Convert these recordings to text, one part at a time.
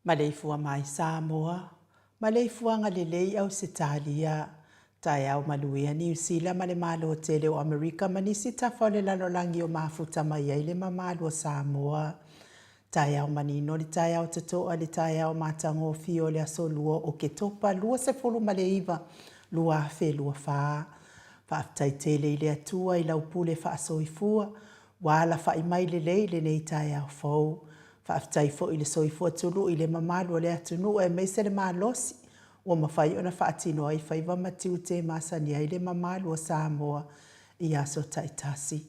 Maleifua mai Samoa, Maleifua ngalelei au Sitalia, tai au maluia New Zealand male malo tele o Amerika manisi tafale lalolangi o mafuta mai ai le mamalo o Samoa. Tai au manino li tai au tatoa li tai au matango fio le aso lua o ke topa lua se fulu maleiva lua fe lua faa. Faaftai tele ile atua ila upule fa asoifua, wala fa imai le leile nei tai au fau. Faaftai fo ile soifua tulu ile mamalo le atunu e meise le malosi. Ua mawhai ona whaatino ai whaiva matiu te masani ai le mamalo o Samoa i aso taitasi.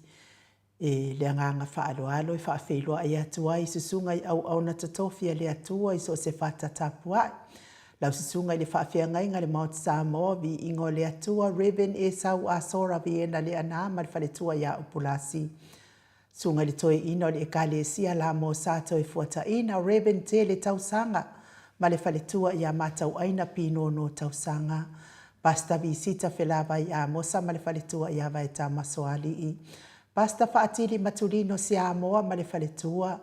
E le anganga whaaloalo i whaafeilua ai atua i susunga i au na tatofia le atua i so se whatatapua. Lau susunga i le whaafeangai ngale Mount Samoa vi ingo le atua Reben e sau asora vi ena le anama le whaletua ia upulasi. Sunga li toi ino le ekale sia la mo sato e fuata ina Reben te le tausanga. Ma le whaletua ia matau aina pino no tausanga. Basta visita whelava i a mosa ma le whaletua ia vai ta masoali i. Basta whaatili matulino si a moa ma le whaletua.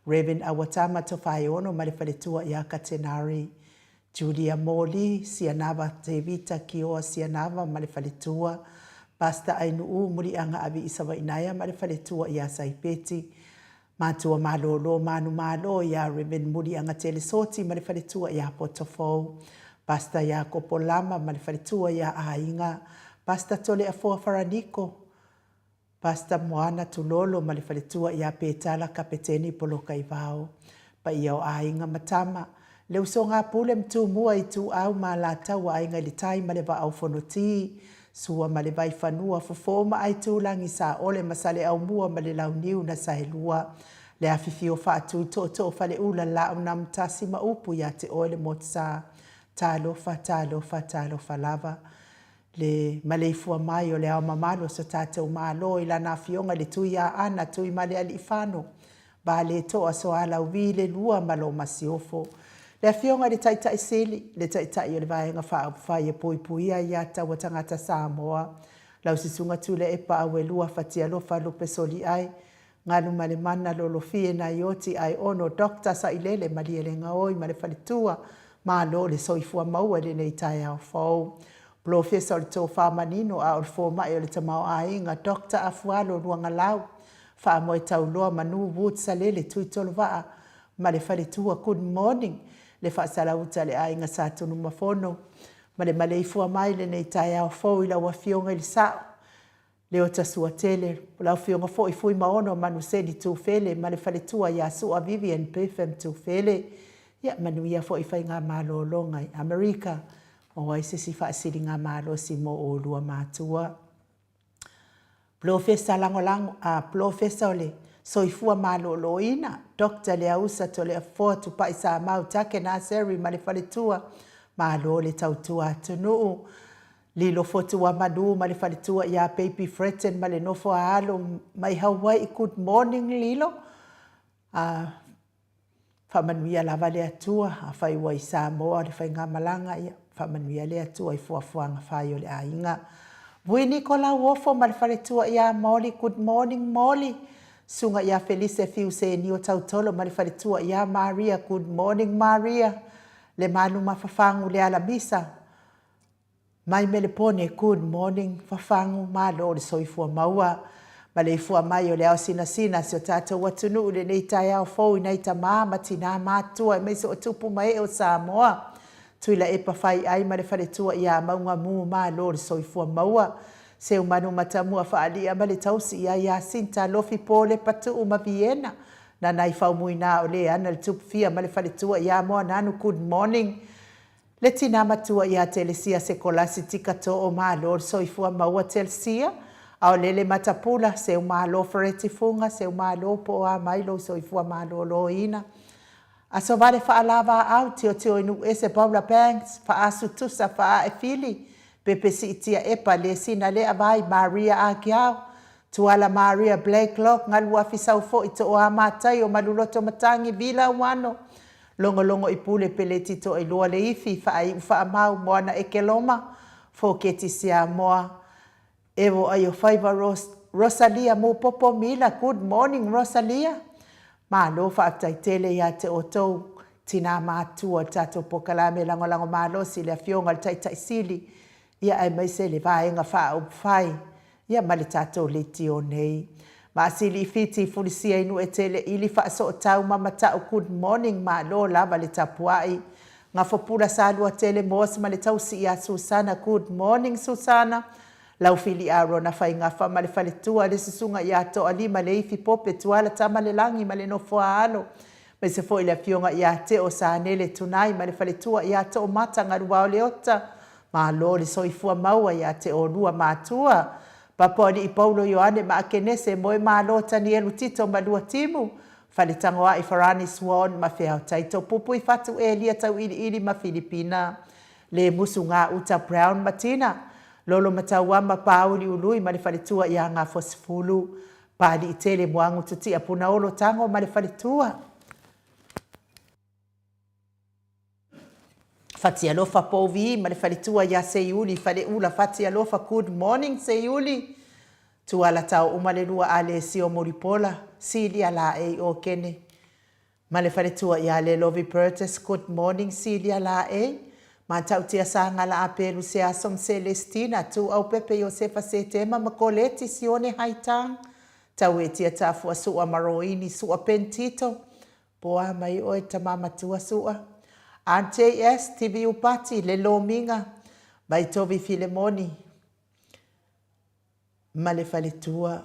Reben awatama to whaeono ma le whaletua ia katenari. Julia Moli, Sianava te vita ki oa Sianava ma le whaletua. Basta ainu u muri anga abi isawa inaya ma le whaletua ia saipeti. Mātua malolo manu malo ia Reben muri anga telesoti ma le whaletua ia potofou. Basta ia kopolama ma le whaletua ia ainga. Basta tole a fua faraniko. Basta moana tulolo ma le whaletua ia petala kapeteni poloka i vau. Pa ia o ainga matama. Leu so ngā pule mtu mua i tu au ma la tau ainga li tai ma le va au fonoti. Sua ma le vai whanua fufoma ai tūlangi sa ole masale au mua ma le lau niu na sahelua. Le awhiwhio whaatu to whale ula lau na mtasi ma upu ya te ole motsa. Talofa lava. Le Maleifua mai o le au mamalo so tātou malo i lana fionga le tui a ana tui ma le alifano. Ba le toa so ala uvi le lua malo masiofo. Le fionga le taitai sili, le taitai o le vaenga whai e pui pui a iata wa tangata Samoa. Lau sisunga tule e pa awe lua fatia lofa lupe soli ai. Ngalu male mana lolo fie na ioti ai ono dokta sa ilele mali ele ngaoi male falitua. Ma lo le soifua maua le nei tai au fau. Professor le tō whamanino a ol fō mai o le tamau a inga dokta a fualo ruanga lau. Wha moe tau loa manu wood sa lele tui tolo waa. Ma le falitua good morning. Le whaasala uta le a inga sa tunu mafono. Ma le Maleifua mai le nei tai au fau ila wa fionga ili sao. Le o tasua tele, lau fionga fo i fui maono manu sedi tu fele, ma le falitua ya sua Vivian Pefem tu fele. Ia manu ia fo i fai ngā malo longai Amerika. O ai se si whaasiri ngā malo si mo o lua mātua. Professor langolango, professor le, soifua malo loina, Dr. le ausa to le afoa tu pa isa mau take na seri ma le falitua, malo le tautua atunuu. Lilo fotu wa madu ma le falitua ia baby Fretten ma le nofo a alo mai Hawaii good morning lilo. Whamanuia lava le atua, a whai wa i Samoa, le whai ngā malanga ia. Whamanuia le atua i fuafuanga whai o le ainga. Vui Nicola Wofo ma le falitua ia Molly, good morning Molly. Sunga ia Felice fiu se ni o tautolo ma le falitua ia Maria, good morning Maria. Le manu ma fafangu le alamisa. Mai mele pone good morning fafangu ma lo le soifua maua. Maleifua mai o le au sina se o tātou watunu le nei tai au fau i nei ta māma tina mātua e meise o tupu mai o Samoa. Tuila e pawhai ai ma le wharetua i a maunga mū mā lo le soifua maua. Se umanu matamua whaalia ma le tausi i a sinta lofi po le patu o ma Vienna. Na nai whau mui nā o le ana le tupu fia ma le wharetua i a moa nanu good morning. Le tina matua i a telesia se kolasi tika to o mā lo le soifua maua telesia. Au lele matapula se umalo fereti funga se umalo po a mailo so ifua malo lo ina. Aso vale fa alava au tio inu ese Paula Banks fa asu tusa fa e fili pepe si itia epa le sina le avai Maria Agiao tuala Maria Blakelock ngalu afisa ufo ito o amatai o maluloto matangi vila wano longo ipule peleti to e lua le ifi fa ai ufa amau moana ekeloma fo keti sia moa. Evo ayo faiva Rosalia mo popo mila. Good morning Rosalia. Ma lo fa taitele ya te oto tina matua tato pokalame lango malo si le fionga taitai sili. Ia ai mai se le vaenga fa upfai. Ia mali tato liti o nei. Ma sili fiti fulisia inu etele ili fa so tau mama tau good morning ma lo lava le tapuai. Nga fopura salua tele mos ma le tau si ia Susana. Good morning Susana. Lau fili aro na whai ngā wha male whale tua le susunga i ato alima le ifi pope tuala tama le langi male no fua alo. Me se fo ile fionga i ate o sa anele tunai male whale tua i ato o mata ngaruwa o leota. Ma lo le soifua maua i ate o lua mātua. Paponi i Paulo Ioane ma akenese moe ma lo tani elu tito ma lua timu. Whale tangoa i Farani Swan ma whea o taito pupu i fatu e lia tau ili ma Filipina. Le musu ngā uta Brown Matina. Lolo matawama pauli ului ma le whaletua i a ngā fosifulu. Pāli i tele moangu tuti a puna olo tango ma le whaletua. Fati alofa povi ma le whaletua i a Seiuli. Whale ula fati alofa good morning Seiuli. Tua la tau umale lua ale si o moripola. Sili ala e o kene. Ma le whaletua i a le Lovi Pertes good morning Sili ala e. Ma tau tia sa ngala apelu se asom Celestina tu au pepe Josefa se tema makoleti sione haitang. Tau e tia tafua sua maroini sua pentito. Poa mai oe tamama tua sua. RJS TV upati le lominga. Mai tovi Filemoni. Male faletua.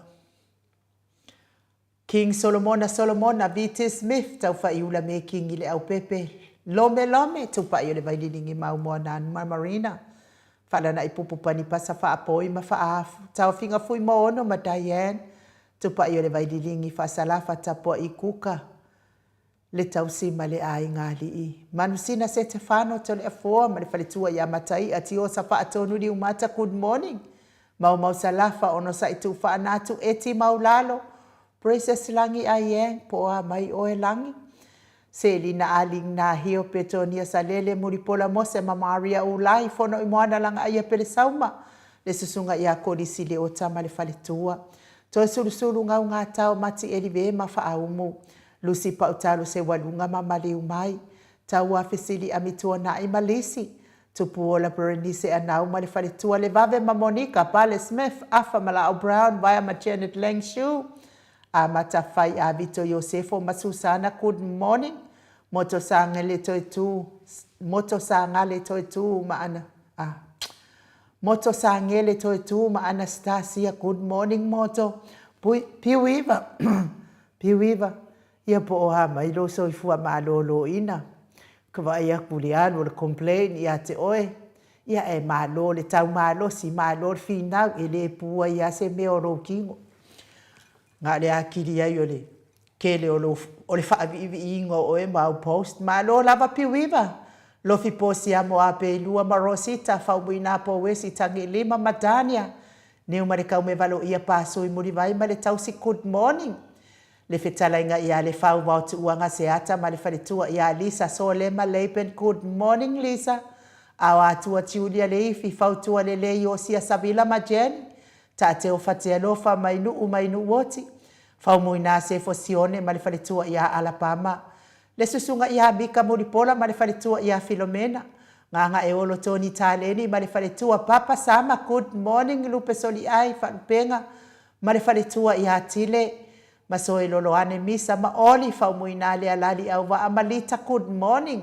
King Solomona V.T. Smith tau whaiula me king ile au pepe. Lome tupa yo le vailingi mau moa nan marina. Fala na ipupupani pasa fa apoi ma fa tau finga fui mo ono ma Diane. Tupa yo le vailingi fa salafa tapo i kuka. Le tau sima le ai ngali i. Manusina se te whano to le afoa ma le faletua ya matai ati o sa fa atonu li umata good morning. Mau salafa ono sa itu fa anatu eti mau lalo. Princess langi ai po mai oe langi. Se lina aling na hio petonia sa lele muripola mose ma Maria ulai fono imoana langa ia pele sauma. Le susunga ia kodisi le otama le faletua. Toi sulu ngau ngā tau mati elive ma faaumu. Lusi pautalu se walunga ma maleu mai. Tau a fesili amitua na imalisi. Tupu o la Berenice anau ma le faletua le vave ma Monica Pale Smith afa ma la Brown via ma Janet Langshu. A matafai a Vito Yosefo ma Susana good morning. Moto sangale toi tu ma ana. Moto sangele toi tu ma Anastasia good morning moto. Piwiva. Piwiva. Ia po o ha mai lo so ifua ma lolo ina. Kwa ia kuliano le complain ia te oe. Ia e ma lo le tau ma lo si ma lo finau ele pua ia se me oro kingo. Ngā le akiri ai ole. Kele o le whaavivi ingo o e mau post. Ma lo lava piwiva. Lofi posi amo ape lua marosita. Whaumui nā po wesi tangi lima madania. Neu marekau me valo ia paso i muri vai ma le tausi good morning. Le whetalainga ia le whau wautu uanga se ata ma le whaletua ia Lisa so le ma leipen good morning Lisa. Awa atua Julia le ifi whautua le le iosia Savila ma Jen. Ta te o whatea lofa mainu woti. Whaumui nā se fosione ma le whaletua ia Alabama. Le susunga ia Mika Muripola ma le whaletua ia Filomena. Nganga e olo Tony Taleni ma le whaletua Papa Sama good morning lupe soli ai whalupenga. Ma le whaletua ia Tile. Masoe loloane misa ma oli whaumui nā le alali au wa amalita good morning.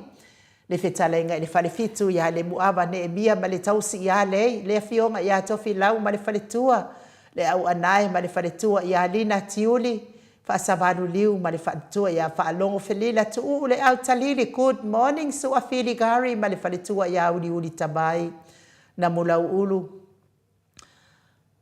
Le whetalenga le whalefitu ia le muawa ne emia ma le tausi ia lei. Le fionga ia tofi lau ma le whaletua. Le au anae ma le whaletua ia Lina Tiuli. Whaasavaru liu ma le whaletua ia whaalongo felila tu le au talili good morning su a fili gari ma le whaletua ia uli tabai. Na mulau ulu.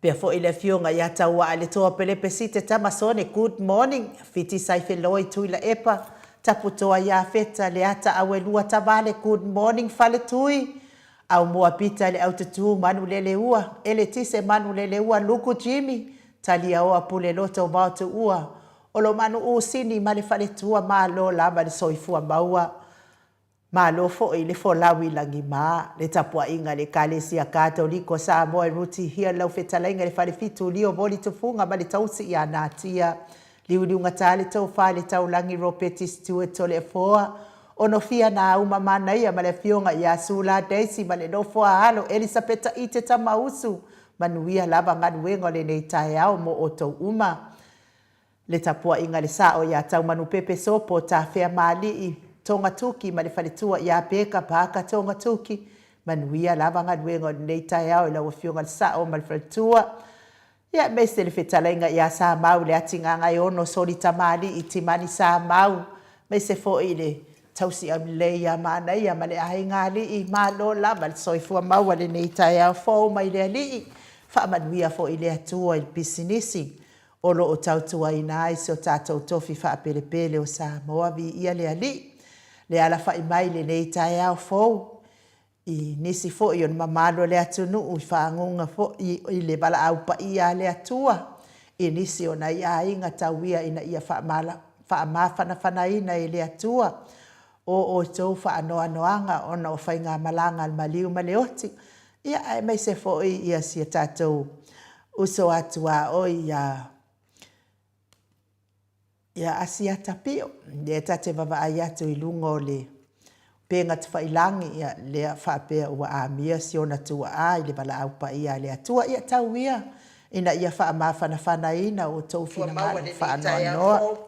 Pea fo ile fionga ia taua ale toa pele pesite tamasone good morning. Fiti saife loi tuila epa. Taputoa ia feta le ata awe lua tabale good morning fale tui. Au mua pita le aututu manu lele ua. Ele tise manu lele ua luku Jimmy. Talia oa pule loto bautu ua. Olo manu usini male fale tua maa lo lama le soifua maua. Ma lo fo i le fo lawi langi ma le tapua inga le kalesia katoliko Samoa ruti hia lau fetalainga le fale fitu lio voli tufunga ma le tausi ia natia liu ngatale tau fale tau langi ropeti stue tole foa ono fia na uma mana ia ma le fionga ia sula Daisy ma le nofo halo Elisabeta ite tamausu manuia lava ngaduengo le nei tae au mo oto uma le tapua inga le sao ia tau manu pepe sopo ta fea mali i tonga tuki ma le whaletua ia peka paka tonga tuki manuia lava ngaduengo nei tae au ila wafionga le sao ma le whaletua ia meise le whetalainga ia sa mau le atinga ngai ono soli tamali i timani sa mau meise fo i le tausi am leia mana ia ma le ahi ngali i ma lo lava le soifua mau ale nei tae au fo mai le ali wha manuia fo i le atua il bisinisi olo o tautua ina ai so tātou tofi wha pelepele o Samoa vi ia le ali le ala wha mai le nei tae au fo i nisi fo i on mamalo le atunu u whaangunga fo i le bala au pa ia le atua i nisi ona ia inga tauia ina ia wha mawhana ina i le atua o tau wha anoanga ona o whainga malanga al maliu maleoti ia ai mai se fo i ia si tātou uso atua o ia asia tapio le tate vava ai atu i lungo le penga te whailangi ia lea whapea ua amia si ona tua ai le bala au pa ia le atua ia tau ia ina ia wha ina o tau fina ngalo whaanoa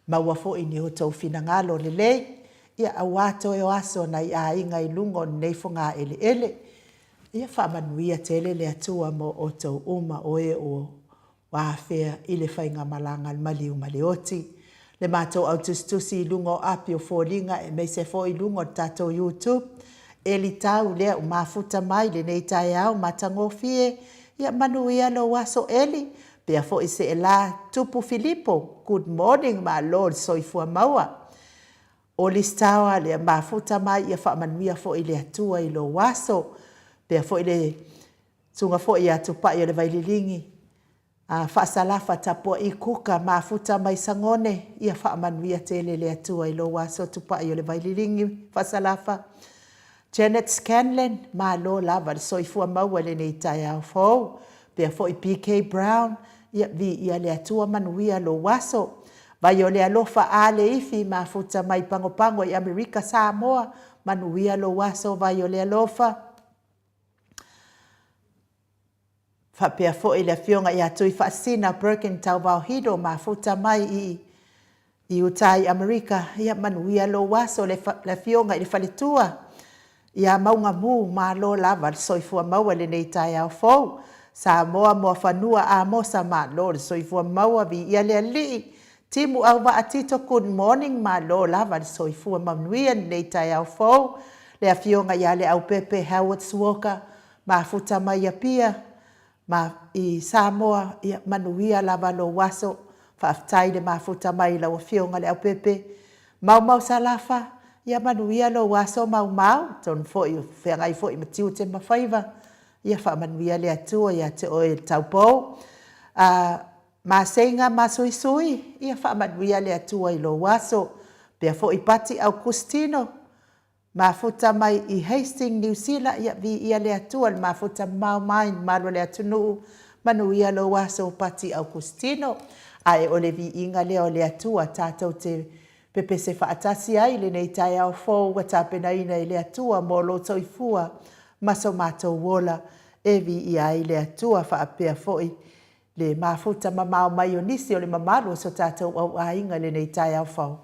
maua fo ini o tau fina ngalo le lei ia awato e oaso na ia inga i lungo nei fonga ele ia whamanuia tele le atua mo o tau uma oe o wafea i le whainga malanga maliu maleoti. Le mātou au tustusi i lungo api o fōringa e mei se fō i lungo tātou YouTube. E li tau lea o mafuta mai le nei tae au matangofie. Ia manu ia lo waso eli. Pea fō i se e la tupu Filipo. Good morning ma Lord soifua maua. O listawa lea mafuta mai ia whaamanuia fō i le atua i lo waso. Pea fō i le tunga fō i atupa i o le vaililingi. Whaasalafa tapua I kuka mafuta mai sangone ia whaamanuia te lele atua I lo waso tupa I o le vailiringi whaasalafa. Janet Scanlon ma lo lava le soifua maua le nei tai au fau. Pea fo I PK Brown ia vi ia le atua manuia lo waso. Vai o le alofa a le ifi mafuta mai pangopango I Amerika Samoa manuia lo waso vai o le alofa. Whapea fo I le fionga I atui whaasina Birkin tau vauhido mafuta mai I utai Amerika ia manuia lo waso le fionga I le whalitua. Ia maunga mu ma lo lava le soifua maua le nei tai au fau. Samoa mo whanua a mosa ma lo le soifua maua vi ia le ali. Timu au wa atito good morning ma lo lava le soifua manuia nei tai au fau. Le afionga ia le au pepe Howard Walker ma futa mai apia. Ma I Samoa ia manuia lava lo waso. Whaaftai le ma futa mai la afionga le au pepe. Mau salafa. Ia manuia lo waso mau. Ton foi whengai foi matiu te mawhaiva. Ia wha manuia le atua ia te oe taupou. Ma senga ma sui. Ia wha manuia le atua I lo waso. Pea foi pati au Kustino. Ma futa mai I Hastings, New Zealand. Ia vi ia le atua. Ma futa mau mai malo le atunu. Manuia lo waso pati au Kustino. Ai ole vi inga leo le atua tātou te pepe se whaatasi ai le nei tai au fau wa tāpena ina I le atua mo lo toifua maso mātou wola e vi I ai le atua whaapea foi le mafuta mamao mai o nisi o le mamalu so tātou au ainga le nei tai au fau.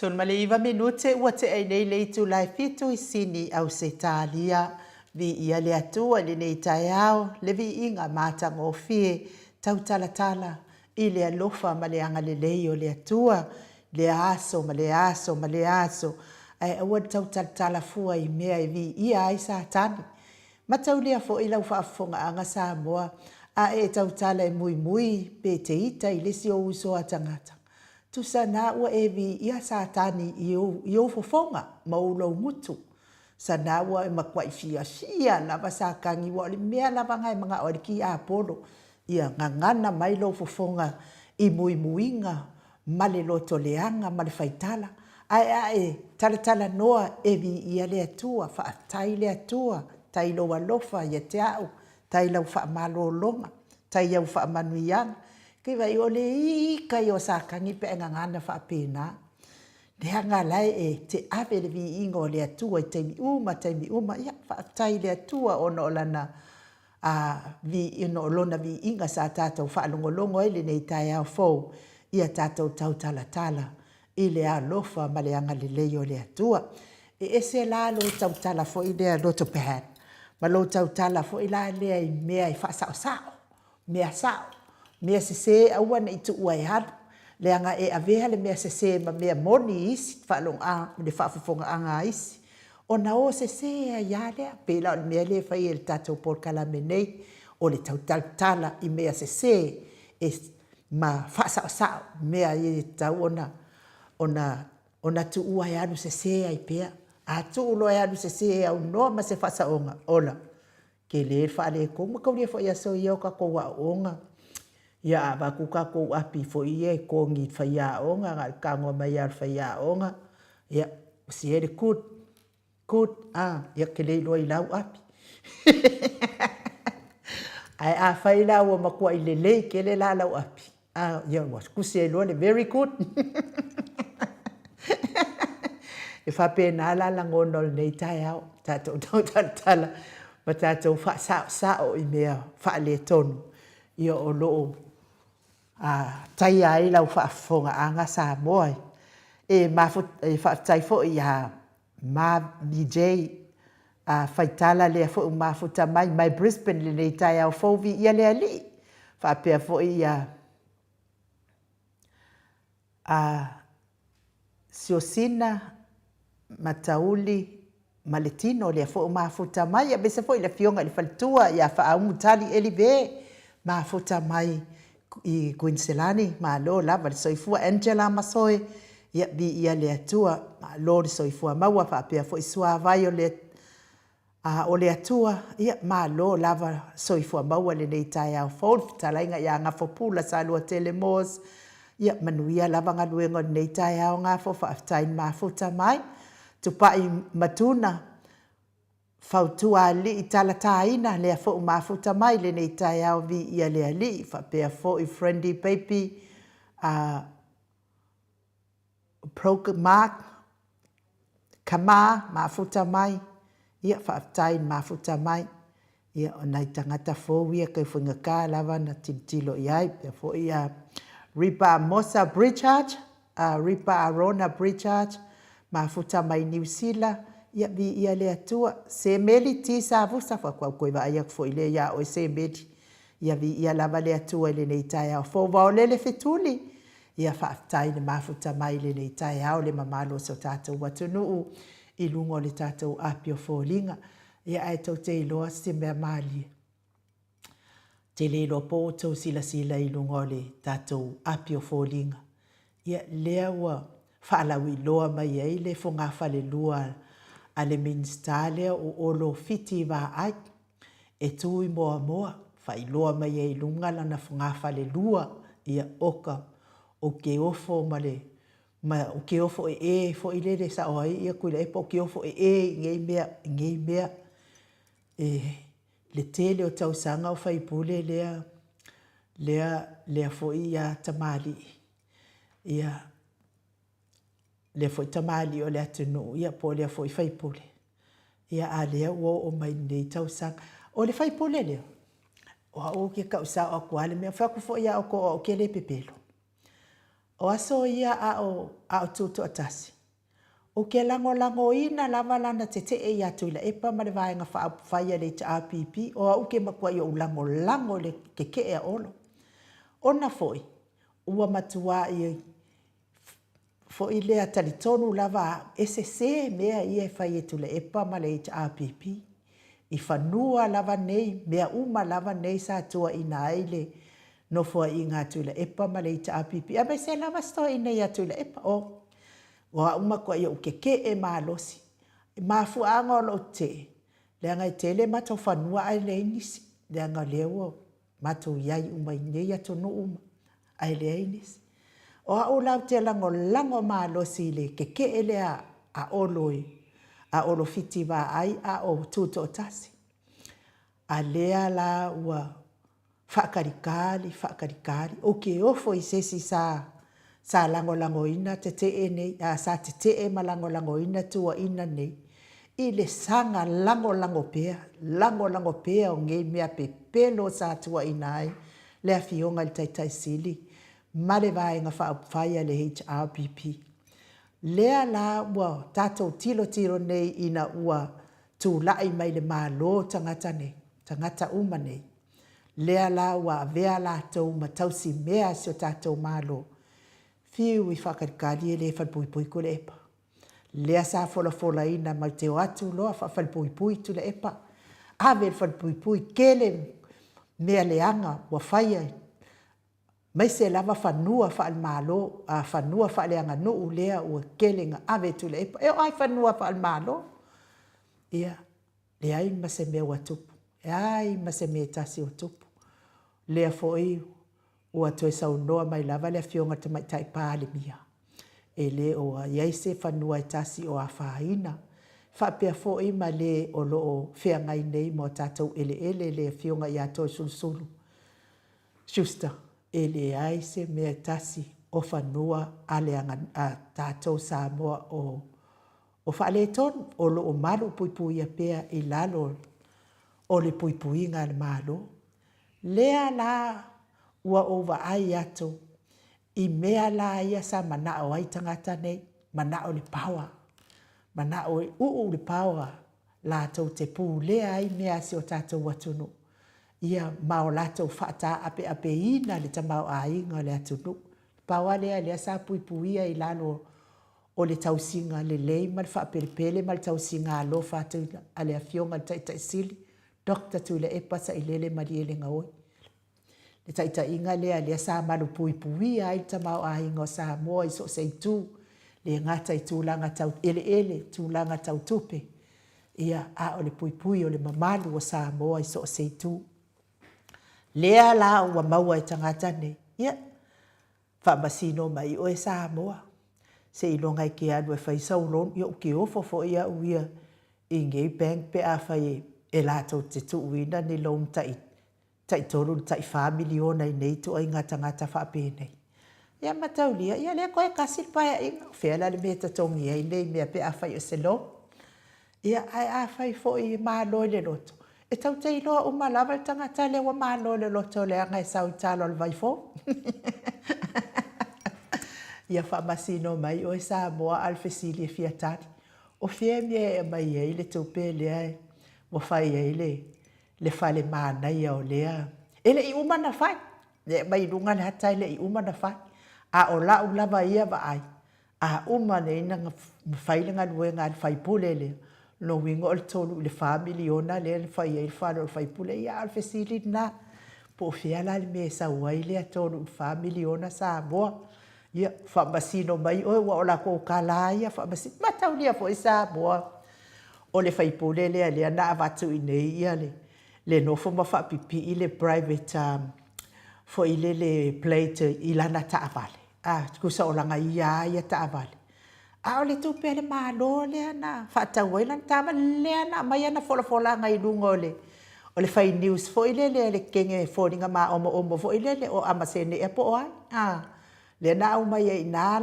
Son Maleifua minute ua te ai nei leitu lai fitu I sini au se talia vi ia le atua le nei tai ao le vi inga mata ngofie tau tala I le alofa ma le anga le leio le atua le aso ma le aso ma le aso ai ua tau tala fua I mea I vi ia ai sa tani ma tau lea fo I lau whaafonga anga Samoa a e tau tala mui pe te ita I lesi o uso a tangata tu sana ua e vi ia sa tani I o fofonga ma ulo mutu sana ua e makwai fia lava sa kangi wa le mea lava ngai mga ori ki a polo ia ngangana mai lo fofonga I muinga ma le loto leanga ma le faitala ai tala noa e vi ia le atua fa tai le atua tai lo walofa ia te au tai lau fa malo longa tai au fa manuianga ke vai ole I kai o sa kangi pe ngangana fa pena le hanga lai e te ave le vi ingo le atua I taimi uma ia fa tai le atua ono lana vi ino lona vi inga sa tatou fa longo ele nei tai au fo ia tatou tau tala I le alofa ma le anga le leio le atua e se la lo tau tala fo I le loto pehan ma lo tau tala fo I la le I mea I fa sao mea se aua na itu ua e hadu le anga e aveha le mea se ma mea moni isi le whaafafonga anga isi o na o se a ia lea pe la o le mea le fai e le tatou por kalame nei o le tau tala I mea se e ma whaasao mea I tau ona tu ua e anu se ai pea a tu ulo e anu se au noa ma se whaasaonga ola ke le whaale konga kaulia fo ia so ia o ka koua onga ia va kuka ko api fo ie ko ngi fa ia onga ga ka ngo mai ar fa ia onga ia si ele kut ia ke le lo I lau api ai a fa ila o ma ko ile le ke le la lau api ia was ku se lo le very good e fa pena la ngono nei tai au tato tala ma tato fa sa o I mea fa le tonu ia o lo tai ai lau whaafonga anga Samoa e whaatai fo I ma DJ whaitala lea fo mafuta mai Brisbane le nei tai au fauvi ia lea li whaapea fo I Siosina Matauli Maletino lea fo mafuta mai a besa fo I le fionga I le whalitua ia whaaungu tali elive mafuta mai I Queenselani ma lo lava le soifua Angela Masoe ia vi ia le atua ma lo le soifua maua fa pe fo isua vai o le atua ia ma lo lava soifua maua le nei tai au fo talainga ia nga fo pula sa lo telemos ia manuia lava nga luengo nei tai au nga fo fa tai ma futa mai tupai matuna fautua li tala taina le fo mafuta mai le nei tai au vi ia le ali fa pe fo I friendly baby pro mark kama mafuta mai ia fa tai mafuta mai ia onai tangata fo ia ke funga ka lava na titilo ia pe fo ia ripa mosa bridge ripa arona bridge mafuta mai New Zealand ia vi ia le atua se meli ti sa vusa fa kwa ko va ia fo ile ia o se meli ia vi ia lava le atua le nei tai au fo va le fetuli ia fa tai le mafuta mai le nei tai au le mamalo so tatou watunu I lungo le tatou apio fo linga ia ai tau te loa se mea mali te le lo po tau sila I lungo le tatou apio fo linga ia lea wa fa alawi loa mai ai le fo nga fa le lua ale minstale o olo fiti va ai e tui moa fai loa mai e lunga lana whangafa le lua ia oka o ke ofo ma o ke ofo e fo I lere sa o ai ia kuila e po ke ofo e ngei mea le tele o tausanga o fai pule lea fo ia tamali ia le foi tamali o le atunu ia po le foi fai pule ia a lea o mai nei tausanga o le fai pule lea o ke kausa o kuale me fa ku fo ia o ko ke le pepelo o aso ia a o tuto atasi O ke lango ina lava lana te e atu ila epa ma le vaenga whaia le te APP o au ke makua i o lango le ke e olo. Ona foi, ua matua i foi lea talitonu lava SSC mea ia whai etu le epa ma le te APP. I whanua lava nei, mea uma lava nei sa tua ina aile no fua i ngā tu le epa ma le te APP. A me se lava sto ina i atu le epa o. Wa uma kwa ia ukeke e malosi. Ma fuanga o lo te. Le ngai tele mato whanua ai le inisi. Le ngai leo mato iai uma inei ato no uma. Ai le inisi. O au lau te lango malosi le keke e le a oloi. A olo fiti wa ai a o tuto o tasi. A lea la ua whakarikari. O ke ofo i sesi sa lango ina te e nei, sa te e ma lango ina tua ina nei. I le sanga lango pea o ngei mea pe pelo sa tua ina ai. Le a fionga le taitai sili. Ma le vaenga whaia le HRPP. Lea la ua tatou tilo nei ina ua tu lai mai le malo tangata nei, tangata uma nei. Lea la ua vea la tau matausi mea sio tatou malo. Fiu i whakarikari e le whalpui ko le epa. Lea sa fola ina mai te o atu loa whalpui tu le epa. Ave le whalpui kele mea leanga ua whaia. Mai se lava whanua whaal malo, whanua whaaleanga nuu lea ua kelenga ave tu le epa. Eo ai whanua whaal malo. Ia, le ai ma se mea ua tupu. Ai ma se mea tasi o tupu. Lea fo iu. Ua toi sau noa mai lava lea fionga te mai tai pāle mia. E le o a iai se whanua e tasi o a whaina. Whapea fo i ma le o loo whea ngai nei mo tātou ele le fionga i ato sulusulu. Schuster, e le ai se mea tasi o whanua ale a tātou Samoa o whaale ton o loo malu pui a pea i lalo o le pui ngā le malo. Lea la ua ova ai ato i mea la ia sa mana o ai tangata nei, mana o le pawa. Mana o le pawa la tau te pū lea ai mea si o tātou atunu. Ia mao latou whaata ape ina le tamau a inga le atunu. Pawa lea sa puia i lalo o le tausinga le lei ma le whaperepele ma le tausinga alo whātou a le afionga le taitai sili. Dokta tu le epa sa ilele mariele ngaoi. Le taita inga lea sa malu pui ai tamau a inga o Samoa i so seitu. Le ngata i tūlanga tau ele tūlanga tau tupe. Ia a o le pui o le mamalu o Samoa i so seitu. Lea la ua maua i tangata ne. Ia whamasino mai o e Samoa. Se ilonga i ke anu e whaisau lon. Ia uke ofo ia uia i ngei bank pe a whai e lātou te tuuina ni loan tai toru tai whamiliona i nei tu ai ngata whapene. Ia mataulia, ia lea koe kasil paia inga. Whela le mea tatongi ai nei mea pe a whai o se lo. Ia ai a whai fo i māloi le loto. E tau te iloa umalawa le tangata le wa māloi le loto le anga e sau talo le vai fo. Ia whamasino mai o e Samoa alfesili e fiatari. O whia mea e mai ei le tupe lea e. Wa whai ei le whale mānai au lea. Ele i umana whai. Le mai runga le hatai le i umana whai. A o lau lava ia wa ai. A umane ina mwhailinga lue ngā le whai pule lea. No wingo o le tolu le whamiliona lea le whai ei whalo le whai pule. Ia alfesili na. Po whiala le mea sa uai lea tolu le whamiliona sa moa. Ia whamasino mai oe wa o la kou kala ia whamasino. Matau lia fo i sa moa. O le whaipole lea na avatu i nei ia le nofo ma whapipi i le private fo i le plate i lana taavale. Kusa o langa ia taavale. A o le tupe le malo lea na whaatau ai lana taavale lea na mai ana fola ngai lunga o le whai news fo i le kenge fōringa ma omo fo i le o amasene e po ai. Le na au mai e na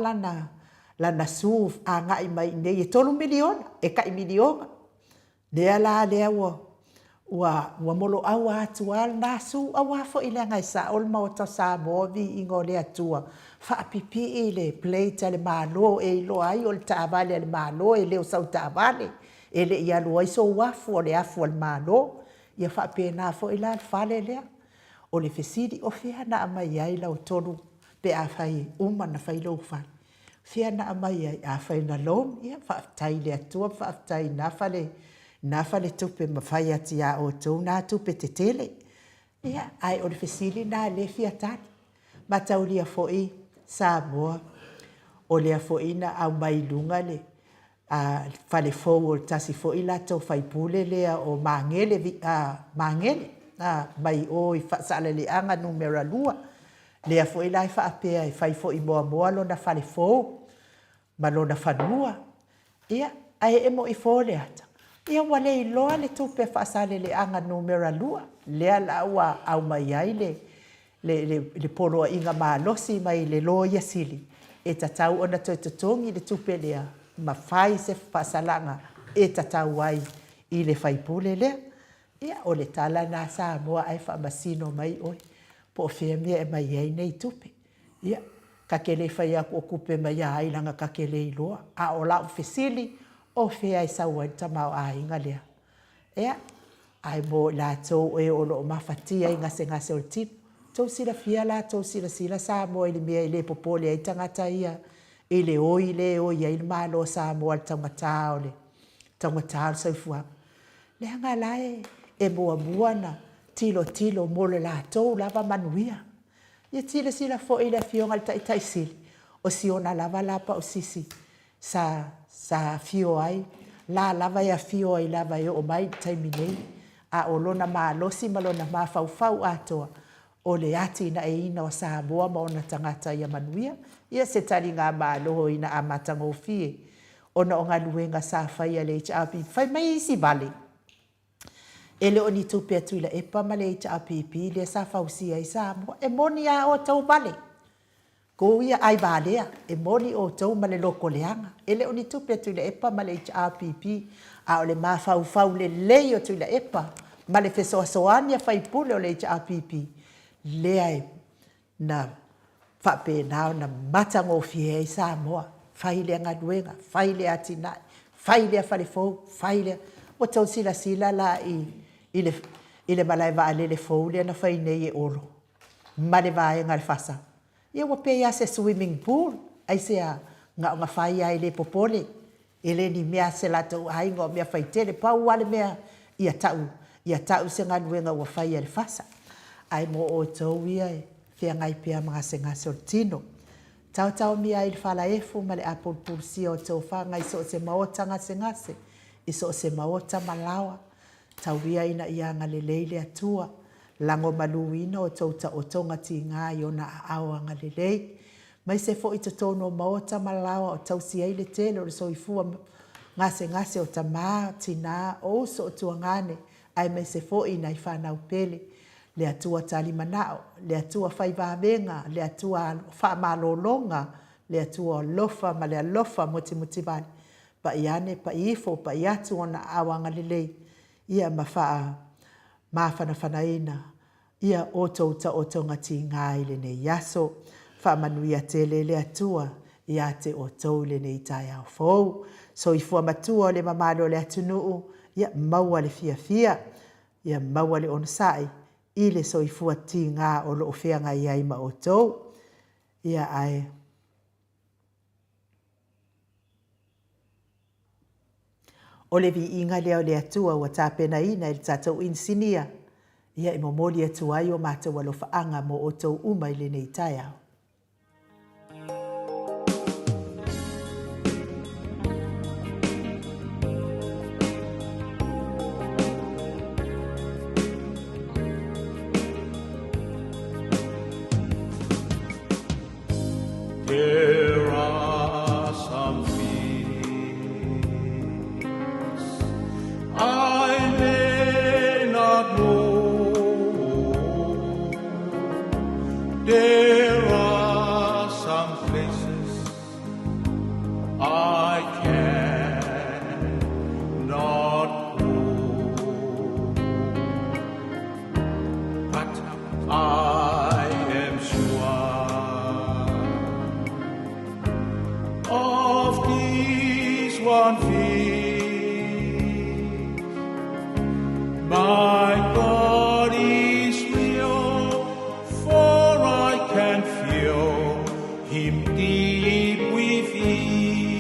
lana suf a ngai mai nei e tolu miliona e kai miliona. Lea la lea ua molo au atu al nasu awa fo ile ngai sa ol ma ta Samoa vi ingo le atua fa pipi ile plate le malo e lo ai ol ta vale le malo e le o sa ta vale ele ia lo ai so wa fo le afu al malo ia fa pe na fo ila fale le o le fesidi o fia na mai ai la o tonu pe a fai uma na fai lo fa fia na mai ai a fai na lo ia fa tai le atua fa tai na fale tupe mawhai ati a o tau nā tupe te tele. Ia, ai o le fesili nā le fia tani. Matau lia fo'i Samoa. O lea fo'i na au mai lunga le. Fale fou o tasi fo'i la tau whaipule lea o mangele. Mai o i whaasale le anga numera lua. Lea fo'i la i whaapea i whai fo'i moa lo na fale fou. Ma lo na whanua. Ia, ai emo i fō le ata. Ia wale i loa le tupe whaasale le anga numera lua. Lea la ua au mai ai le polo inga maa losi mai le loa ia sili. E tatau ona toi tutongi le tupe lea. Ma whai se whaasalanga e tatau ai i le whaipule lea. Ia o le tala nā Samoa ai whaamasino mai oi. Po whea mea e mai ai nei tupe. Ia kakele whai aku o kupe mai a ailanga kakele i loa. A o lau fesili. O fea i saua i tamau a inga lea. Ea, ai mo la tau e o lo mawhatia i ngase o le tino. Tau sila fia la, tau sila Samoa i le mea i le popole ai tangata ia. I le oi ai le malo Samoa le tangata o le. Tangata o saufuanga. Le hanga lae e mua na tilo mole la tau lava manuia. Ia tila sila fo i le fionga le tai sili. O siona lava lapa o sisi. Sa fio ai, la lava ia fio ai lava ia o mai taimi nei, a o lona maa losi ma lona maa fau atoa, o le ati na e ina o Samoa ma ona tangata ia manuia, ia se tari ngā maa loho ina a matanga o fie, ona o ngā luenga sa fai a le HRPP, fai mai isi vale. Ele o ni tupe atu ila epa ma le HRPP, le sa fausia i Samoa, e moni a o tau vale. Ko ia ai valea e moni o tau ma le loko leanga. Ele o ni tupe tu le epa ma le HRPP a o le mafau le lei o tu le epa ma le fesoasoania faipule o le HRPP. Lea e na whape nao na matango fie i Samoa. Whai lea ngaduenga, whai lea atinai, whai lea whalefou, whai lea. O tau sila la i le malaiva a le fou lea na whai nei e oro. Ma le vae ngal fasa. Ia wa pe ia se swimming pool, ai se a nga whai ai le popole, ele ni mea se la tau ai ngā mea whai tele, pau wale mea ia tau se ngā nuenga wa whai ai fasa. Ai mo o tau ia e, whia ngai pia mga se ngā sol tino. Tau mea i whala efu ma le apol pulsia o tau whanga i so se maota ngase ngase, i so se maota malawa, tau ia ina ia ngā le leile atua, lango maluina o tauta o tonga ti ngā i ona a awa ngā lelei. Mai se fo i te tono maota malawa o tau si eile tele o le soifua ngase o ta maa tina o so o tua ngane. Ai mai se fo i nai whanau pele. Le atua tali manao, le atua whaivamenga, le atua whaamalolonga, le atua lofa ma le alofa muti bali. Pa i ane, pa i ifo, pa i atu ona awa ngā lelei. Ia mawhanaina. Ia o tauta o tonga ti ngā ile nei yaso, whamanuia tele le atua, ia te o tau le nei tai au fau. So i fua matua le mamalo le atunuu, ia maua le fia, ia maua le onsai, ile so i fua ti ngā o lo ofeanga ia ima o tau, ia ai. O le vi inga leo le atua wa tāpena ina il tātou insinia, ia i momoli atu ai o mātou alofaanga mo o tau uma i le nei tai au. There are some I may not know. There heart, I am sure of this one thing, my God is real, for I can feel Him deep within.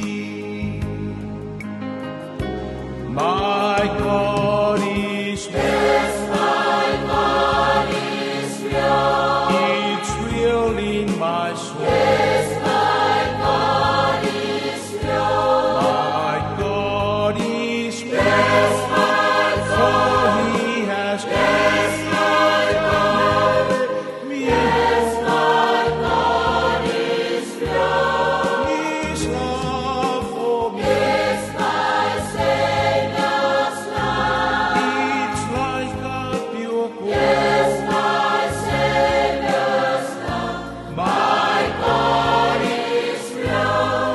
My God is real. Yes, my God is real. It's real in my soul. Yes, my God is real. My God is real. Yes, my For God. He has Yes, my God. made me Yes, my God is real. His love for me. Yes, my Savior's love. It's like a pure gold. Yes, my Savior's love. My God is real,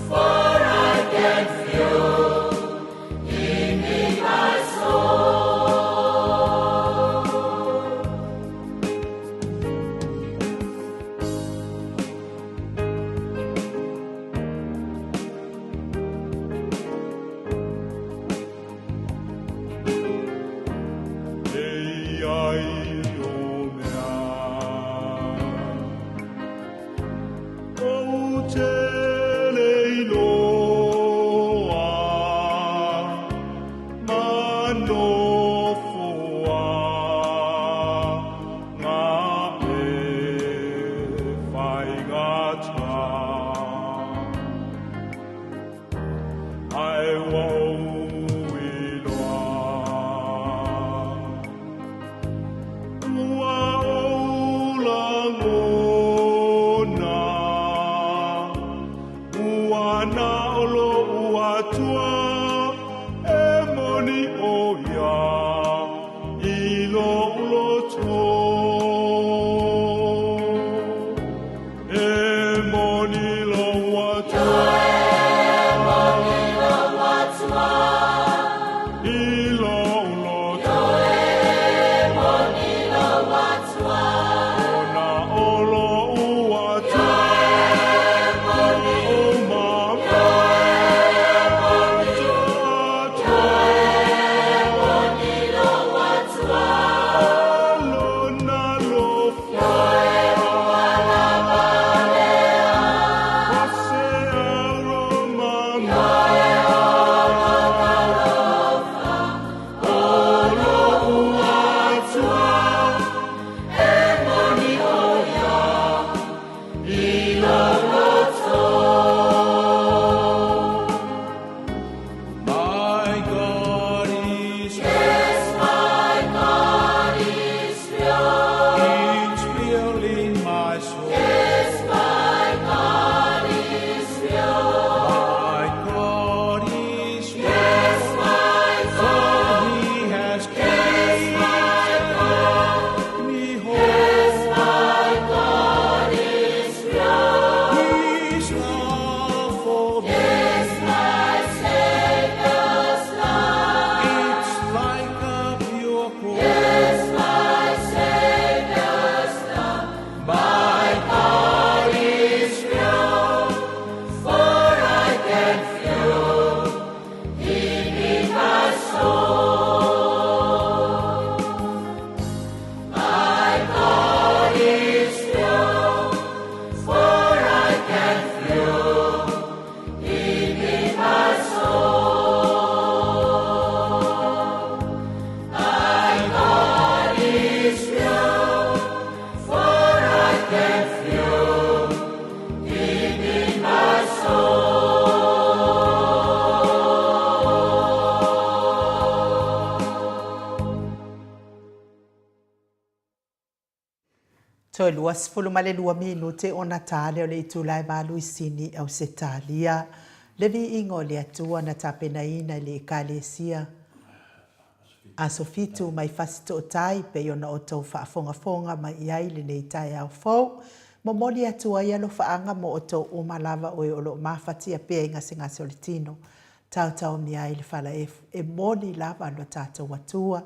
for I can feel Him in my soul. Ei, ai, o O te leiloa, manofua, ngā e whai ngata. Ai wau I loa, ua ola ngona, ua na olo ua tua, e moni o ia, I lo ulo tō. E moni lo ua tua, I lo ulo tō. Ona olo ua tua, o mama olo na lo Ose aro mama olo ua tua, My God is Yes, my God is real. It's real in my soul. Yes, my God is real. My God is real. Yes, my For God. He has Yes, my God. carried me Yes, home. my God is real. His love for me, Yes, my Savior's love. it's like a pure gold. Yes, my Savior's love. My God is real, for I can feel Him in my soul. My God is real, for I can feel Him in my soul. My God is real, for I can feel Him in my soul. Toi luas fulu male 2 minute o Natale o le itulai malu isini au setalia. Levi ingo le atua na tapena ina le ekalesia. A sofitu mai fasito o tai pe ona o tau whaafonga mai iai le nei tai au fau. Mo moli atua ia lo whaanga mo o tau o malava o e olo mawhatia pe inga singa solitino. Tau mi ai le whala e moli lava lo tātou atua.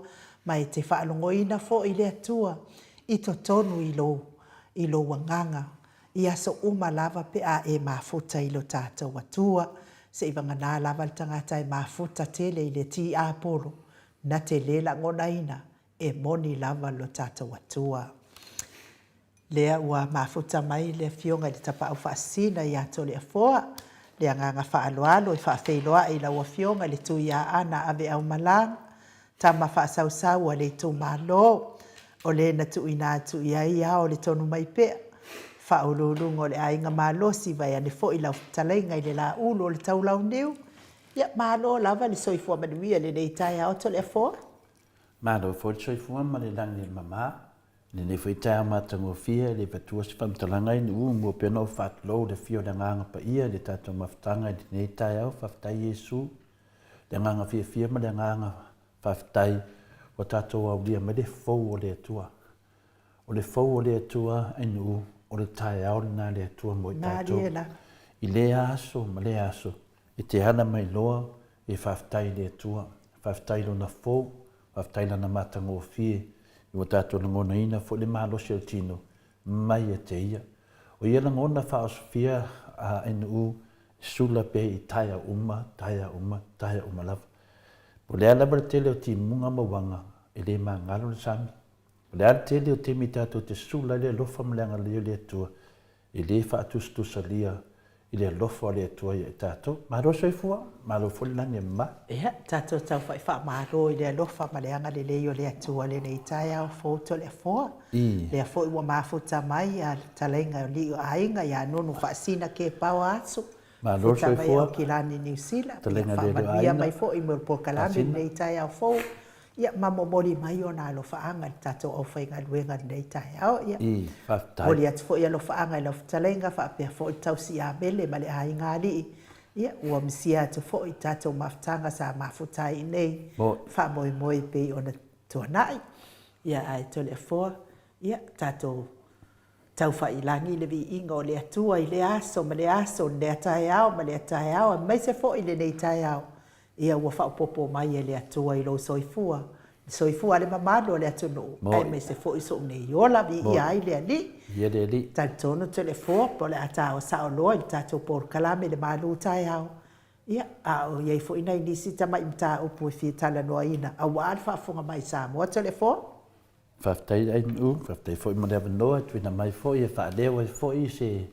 mai te whaalongoina fo i le atua i to tonu i lo wanganga. I aso uma lava pe a e mafuta i lo tātou atua. Se i wangana lava le tangata e mafuta tele i le ti a polo. Na te lela ngonaina e moni lava lo tātou atua. Lea ua mafuta mai le fionga le tapa au whaasina i ato le afoa. Le anganga whaaloalo i whaafeiloa i la ua fionga le tui a ana ave au malang. Tama whaasau a le tū malo. O le na tui nā tui ai o le tonu mai pea. Whaolulungo le ainga malosi vai ane fo i lau talainga i le la ulu o le taulau neu. Ia malo lava le soifua manuia le nei tai au to le afoa. Malo fo le soifua ma le langi mama. Le ne fo i tai matango fia le patua si pamtalanga i nu mua pena o whaatlo le fio le nganga pa ia le tato maftanga i le nei tai au whaftai Yesu. Le nganga fia ma le nganga whaftai o tato au lia ma le fau o le atua. O le fau o le atua i nu o le tai au na le atua mo i tato. I le aso ma le aso. I te hana mai loa e whaftai le atua. Whaftai lo na fau, whaftai la na matango fie. I wa tātou ngona ina fo le mahalosi al tino mai a te ia. O ia la ngona wha Sofia a NU sula pe i taia uma lava. Po lea lava le tele o ti munga mawanga e le maa ngalo le sami. Po lea le tele o te mi tātou te sula le lofa mleanga leo le atua. E le wha atustusa lia i le lofa le atua i tātou. Mahalo soifua, mahalo fo le langi ma. Ea, tātou tau wha mahalo i le lofa maleanga le leo le atua le nei tai au foto le afoa. Le afo i wa mafuta mai a talenga li o ainga i anonu whaasina ke pao asu. Mahalo soifua. Futa mai au kilani New Zealand. Talenga le lo ainga. mai fo i mul pokalami nei tai au fo. Ia mamomori mai o na lo whaanga tātou au whainga luenga nei tai au. I, whaftai. Mori atu fo ia lo whaanga i lo talenga whaapea fo i tausi a mele ma le ainga li. Ia, ua misia atu fo i tātou maftanga sa mafutai nei. Wha moi pe o na tuanai. Ia, ai tole foa. Ia, tātou tau wha i langi le vi inga o le atua i le aso, ma le aso, le atai au, ma le atai au, mai se fo i le nei tai au. Ia ua whaupopo mai e le atua i lo soifua. Soifua le mamalo le atunu. Ai mai se fo i so nei iola vi i ai le ali. Ia le ali. Tantono te le fo, po le ata o sao loa i tato por kalame le malu tai au. Ia, au iei fo ina inisi ta mai mta upu i fia tala noa ina. A waan whaafunga mai Samoa te le fo? Whaftai ai nu, whaftai fo i marewa noa, tuina mai fo i e whaalewa i fo i se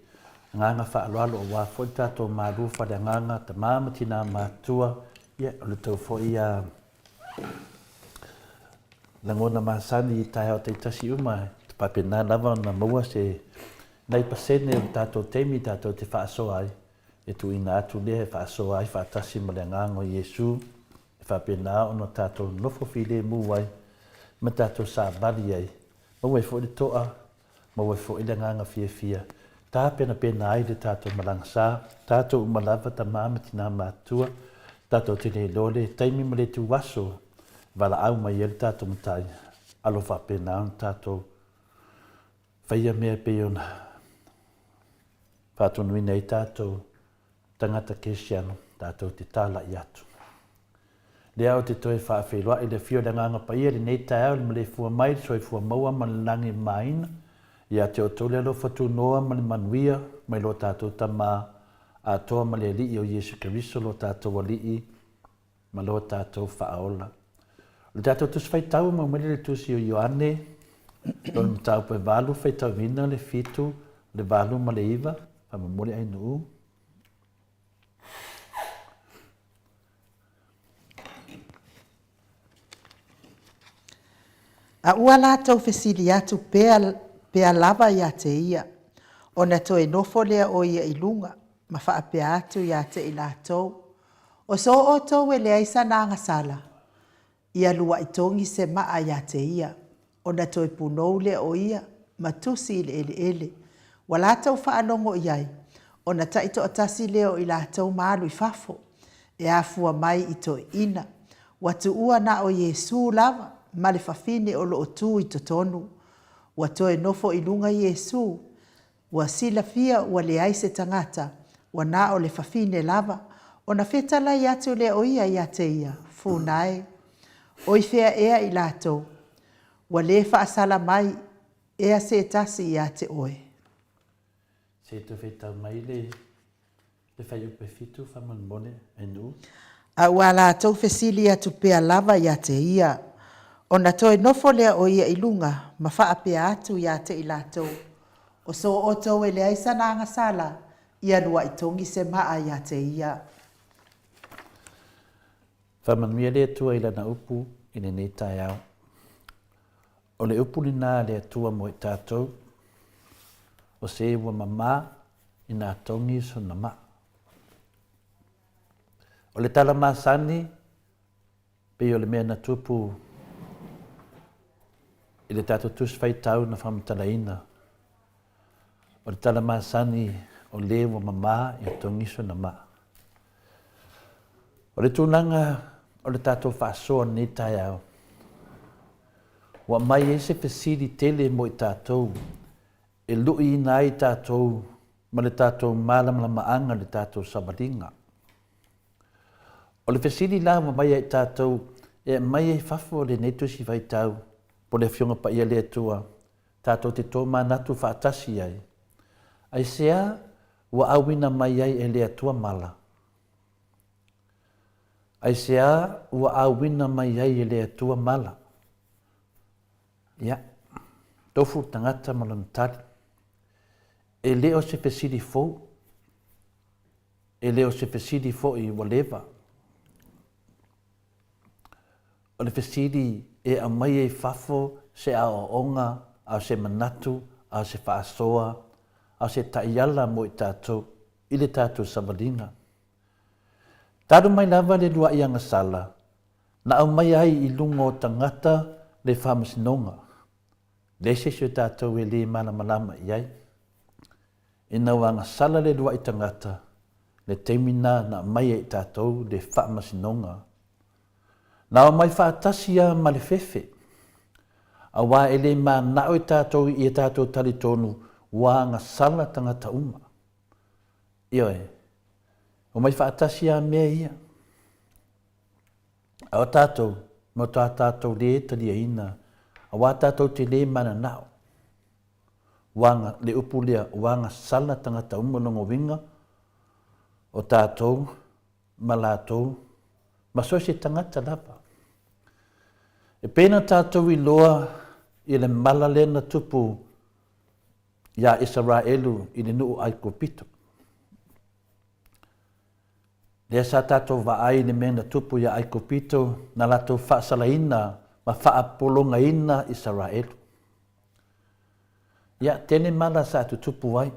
nganga whaaloalo o wā fo i tato malu whare nganga, ta māmatina mātua. Ia, o le tau fo i a langona masani i tai au te tasi uma, te papena lava na maua se nai pasene o tātou teimi tātou te whaasoa ai. E tu ina atu lea e whaasoa ai, whaatasi ma le ngango Yesu, e whapena o no tātou nofo file mu ai, ma tātou sa bali ai. Maua e fo le toa, maua e fo i le nganga fia. Tā pena ai le tātou malangsa, tātou umalava ta māmatina mātua, tātou te le lole, taimi ma le tu waso, wala au mai el tātou mtai, alo whapena on tātou, whaia mea peona, whātonu ina i tātou, tangata kesiano, tātou te tāla i atu. Le au te toi whaawhiloa i le fio le nganga pa ia, le nei tai au, le Maleifua mai, soifua maua ma le langi maina, ia te o tole alo whatu noa ma le manuia, mai lo tātou tama, a toa ma le li'i o Yesu Keriso lo tātou ali'i, ma lo tātou whaaola. Le tātou tus whaitau ma umele le tusi o Ioane, lo le mtau pe valu whaitau vina le fitu, le valu ma le iwa, pa mamole ai nuu. A ua lātou fesili atu pea lava ia te ia, o na toe nofo lea o ia ilunga, ma whaapea atu ia te i lātou. O so o tau e lea isa nanga sala, ia lua i tongi se maa ia te ia, o na toe punou lea o ia, ma tusi ele ele. Wa lātou whaanongo iai, o na taito atasi leo i lātou maalu i fafo, e afua mai i to ina, watu ua na o Yesu lava, ma le fafine o lo otu i totonu, wa toe nofo i lunga Yesu, wa sila fia wa le aise tangata, wa na o le fafine lava, o na fetala i atu le o ia i ate ia, funae, O i whea ea i lātou. Wa le whaasala mai ea se tasi ia te oe. Se tu whetau mai le whai upe fitu whamanmone e nu. A ua lātou whesili atu pea lava ia te ia. O na toe nofo lea o ia i lunga, ma wha pea atu ia te i lātou. O so o tau e lea isa na angasala, ia nua i tongi se maa ia te ia. Whamanmia lea tua i lana upu i ne nei tai au. O le upu ni nā lea tua mo i tātou. O se ua mamā i nā tongi so na maa. O le tala māsani, pe o le mea na tupu i le tātou tus whaitau na whamatalaina. O le tala māsani o le ua mamā i tongi so na maa. O le tūnanga o le tātou whaasoa nei tai au. Wa mai e se whesiri tele mo i tātou, e lui ina i tātou, ma le tātou mālamlamaanga le tātou sabaringa. O le whesiri la wa mai e tātou, e mai e whafo le netusi waitau, po le whionga pa ia le atua, tātou te tō manatu whaatasi ai. Ai sea, wa awina mai ai e le atua mala. Ai sea, wa awina mai ai e le atua mala. Ia, tofu tangata malantari. E leo se whesiri fōu. E leo se whesiri fōu i waleva. O le whesiri e a mai e whafo se a o onga, a se manatu, a se whaasoa, a se taiala mo i tātou, i le tātou savalinga. Tāru mai lava le lua i angasala, na au mai ai i lungo tangata le whamasinonga. Lese se tātou e le mana malama i ai. E nau angasala le lua i tangata, le teimina na mai e tātou le whamasinonga. Nā mai whaatasia ma le whewhe. A wā e le mā nao i tātou i e tātou tali tonu wā ngā sala tangata uma. Ioe, o mai whaatasia mea ia. A o tātou, mo tā tātou le tali aina, a wā tātou te le mana nao. Wanga le upu lea wā ngā sala tangata uma longo winga, o tātou, ma lātou, ma so se tangata lapa. E pēna tātou i loa i le malale na tupu ia Israelu i le nuu ai kopito. Lea sa tātou wa ai le mena tupu ia ai kopito na latou whaasalaina ma whaapolonga ina Israelu. Ia tene mala sa tutupu ai.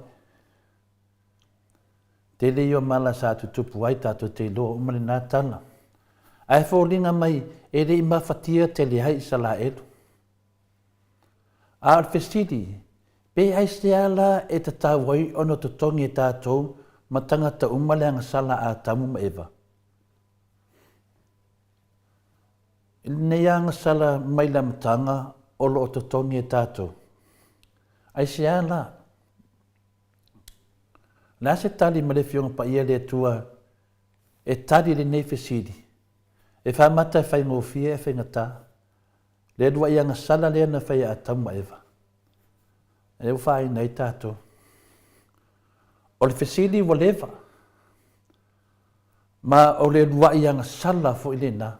Tele io mala sa tutupu ai tātou te loa umale nā tana. Ai fōlinga mai e rei mawhatia te lehai Israelu. A alwhesiri, pe ai se ala e te tāwai ono te tongi e tātou ma tangata umale anga sala a tamu ma ewa. Nei anga sala mai la matanga olo o te tongi e tātou. Ai se ala. Nā se tali ma le whionga pa ia le tua e tali le nei whesiri. E whamata e whai ngōwhia e whai ngata. Le dua i anga sala lea na whai a tauma ewa. E u whai nei tātou. O le whesili wa lewa. Ma o le dua i anga sala fo i le na.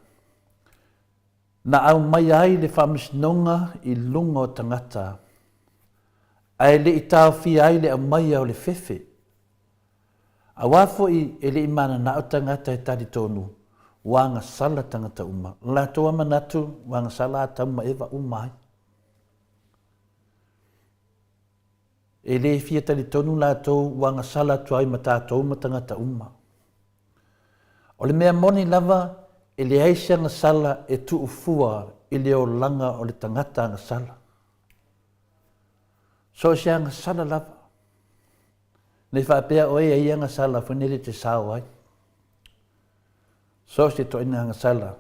Na au mai ai le whamisnonga i lunga o tangata. Ai le i tāu whi ai le au mai au le whewhe. A wafo i e le i mana na o tangata e tari tonu. Wanga sala tangata uma. La toa manatu, wanga sala tauma ewa umai. E le fia tali tonu la tau, wanga sala tuai matatou ma tangata uma. O le mea moni lava, e le aisha nga sala e tu ufua i le o langa o le tangata nga sala. So se nga sala lava. Nei whapea oe e ia nga sala whanere te sao ai. So se to ina nga sala.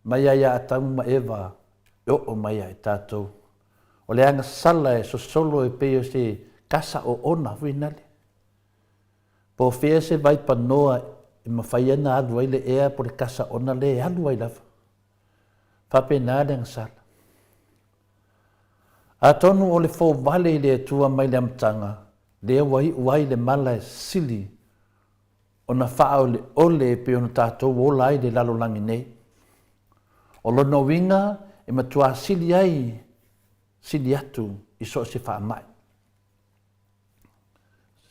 Mai ai a tamu ma ewa, o mai ai tātou. O le anga sala e so solo e peo se kasa o ona winale. Po fea se vai panoa i mawhaiana alu ai le ea po le kasa ona le alu ai lava. Whapena le ngasala. A tonu o le fō vale i le tua mai le amtanga, le wai le mala e sili, o na wha ole e pe ona tātou o lai le lalolangi nei. O lono winga e matua sili ai, sili atu i so se wha mai.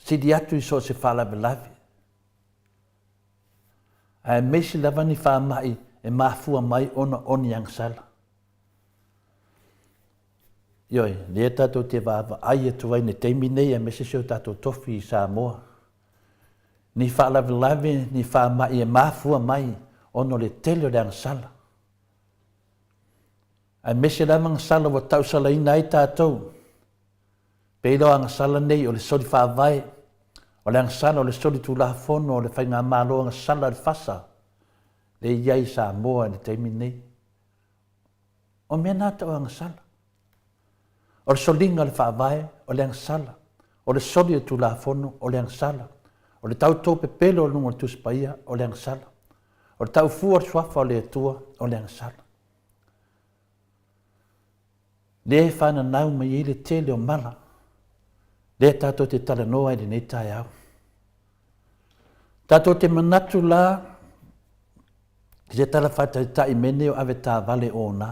Sili atu i so se wha lawe lawe. A e meisi lava ni wha mai e mafua mai ona oni angsala. Ioi, le tātou te wāwa ai atu wai ne teimi nei a mese seo tātou tofi i Samoa. Ni wha lawe lawe, ni wha mai e mafua mai ono le tele o le angsala. A mese lama angsala wa tau sala ina ai tātou. Peilo angsala nei o le sori wha vai, o le angsala o le sori tu la fono o le whainga malo angsala le fasa. Le iai Samoa le teimi nei. O mea nata o angsala. O le solinga le whaavae, o le angsala. O le soli tu la fono, o le angsala. O le tau tō pepelo o lunga tu spaia, o le angsala. O le tau fua suafa o le atua, o le angsala. Le whana nau mai i le tele o mala. Le tātou te tala noa i le nei tai au. Tātou te manatu la, ki se tala whata ta i mene o ave tā vale o nā.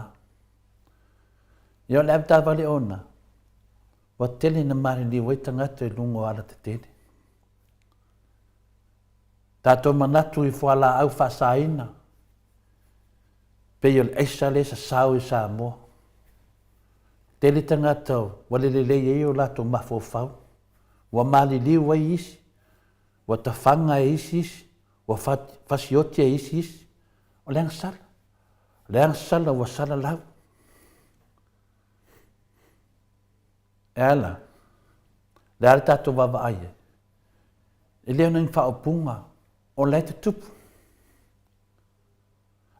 Ia le ave tā vale o nā. Wa tele na mare ni wai tangata i lungo ala te tele. Tātou manatu i whala au whasaina. Pei o le eisa le sa sau i Samoa. Tele tangata o, wale le e o lato mafofau. Wa mali liu wai isi. Wa tawhanga e isi. Wa whasioti e isi. O leang sala. Leang sala wa sala lau. E ala. Le ala tātou wawa aia. E leo nang whaopunga. O lai te tupu.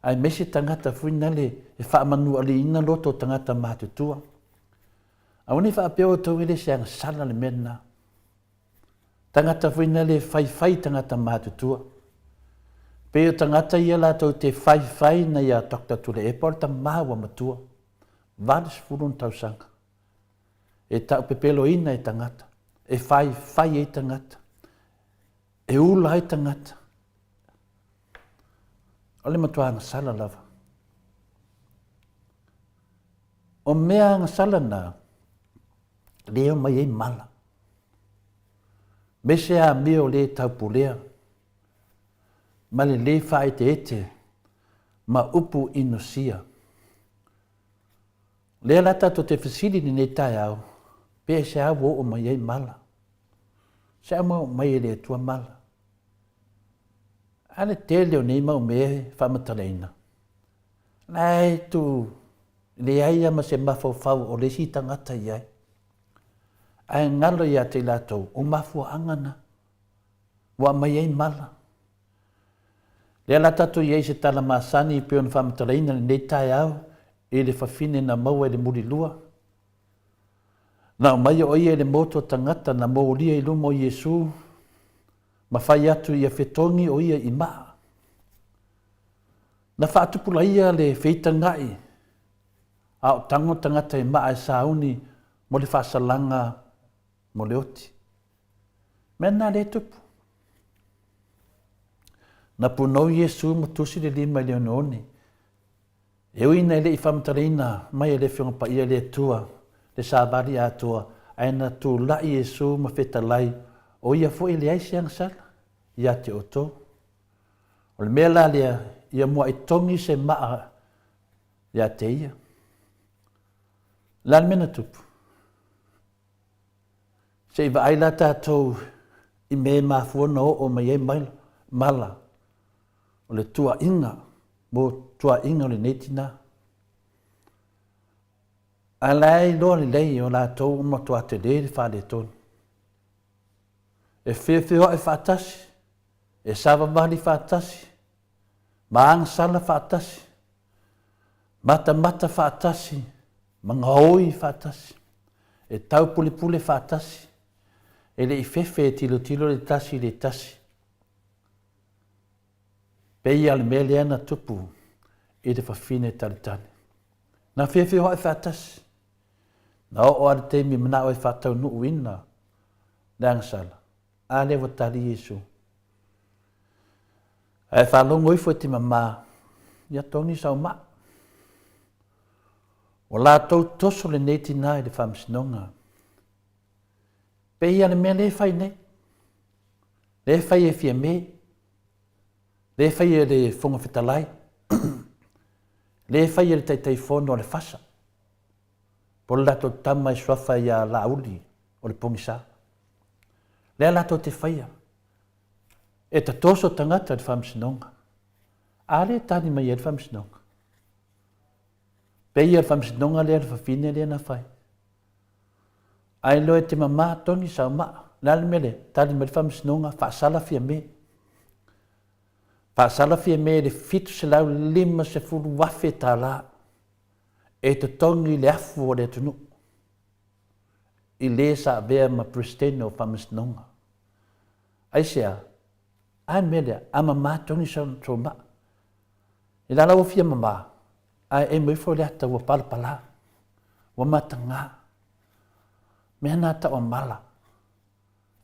Ai mese tangata fuina le. E whaamanu ali ina loto tangata mātutua. A wani whaapeo tau ele se ang sala le mena. Tangata fuina le whai tangata mātutua. Peo tangata ia lātou te whai na ia tokta tule e por tang mawa matua. Valis furun tau sanga. E tau pepelo ina e tangata. E whai e tangata. E ula e tangata. Ole matua ang sala lava. O mea ang sala na. Leo mai e mala. Mese a meo le tau pulea. Ma le whae te ete. Ma upu inosia. Lea lata to te whasiri ni ne tai au. Pea se au o mai e mala. Se au mai e le tua mala. Ale te leo nei mau me whamataleina. Nei tu. Le aia ma se mafau o le si tangata iai. Ai ngalo ia te latou, o mafua angana. Wa mai ei mala. Lea la tatu iei se tala masani i peon whamatalaina nei tai au, e le whawhine na maua e le muri lua. Na o mai o ia e le moto tangata na moulia i lumo o Iesu, ma whai atu ia whetongi o ia i maa. Na whaatupula ia le wheitangai, a o tango tangata i maa e sauni, mo le whasalanga mo le oti. Mena le tupu. Na punou Iesu mo tusi le lima i leoneone. E uina ele i whamtarina mai e le whionga pa ia le tua, le sābari atua, aina tu lai Iesu ma whetalai, o ia fo i le aisi angsala, ia te oto. O le mea la lea, ia mua i tongi se maa, ia te ia. Lan mena tupu. Se iwa aila tātou i me mafua no o mai e mala. O le tua inga, mo tua inga o le netina. A lai loa le lei o lātou o matua te le whale tonu. E whiwhiwa e whaatasi, e savamali whaatasi, maangsala whaatasi, mata whaatasi, mangaoi whaatasi, e tau pule whaatasi, e le i whewhe e tilo le tasi. Pei ale mele ana tupu, e te whawhine talitane. Na whiawhi hoa e whātasi. Na o ar te mi mana o e whātau nu uina. Nang sala. A lewa tari Yesu. E whalongo ifo te mama. Ia tongi sau ma. O la tau toso le neiti nai le whamsinonga. Pei ane mea le whai nei. Le whai e fia me. Le whai e le whonga whitalai. Le whai e le teitai whono le whasa. Po le lato tama i swafa ia la uli o le pongisa. Le lato te whaia. E ta toso tangata le whamsinonga. Ale tani mai e le whamsinonga. Pei e le whamsinonga le whawhine le na whai. Ai loe te mama tongi sau maa. Nale mele, tani me le whamsinonga whaasala fia me. Whaasala fia me le fitu se lau 5 se furu wafe tā la. E te tongi le afu o le tunu. I le sa vea ma pristeno whamsinonga. Ai sea, ai mele, a mama tongi sau maa. I la lau fia mama. Ai e mwifo le ata wa palapala. Wa matanga. Mea nā ta o mala.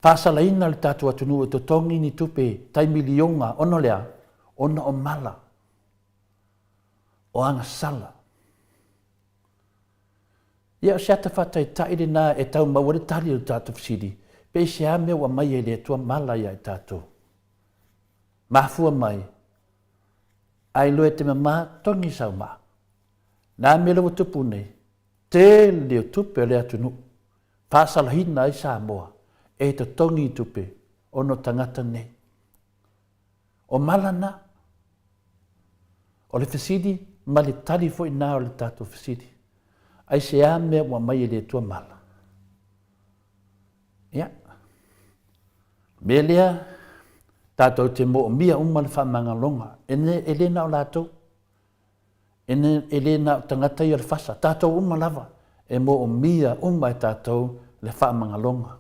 Whaasala ina le tātua tunu e to tongi ni tupe tai milionga ono lea. Ona o mala. O anga sala. Ia o seata whatai taire nā e tau maware tali o tātou whisiri. Pe se a mea wa mai e le tua mala ia e tātou. Mafua mai. Ai loe te mama tongi sau maa. Nā mele o tupu nei. Te leo tupe lea tunu. Whaasala hina i Samoa. E te tongi i tupe. Ono tangata nei. O malana. O le whisiri. Ma le tali fo i nā o le tātou whisiri. Ai se a mea wa mai e le tua mala. Ia. Me lea. Tātou te mo o mia uma le whamangalonga. Ene elena o lātou. Ene elena o tangata i o le whasa. Tātou uma lava. E mo o mia uma e tātou le whamangalonga.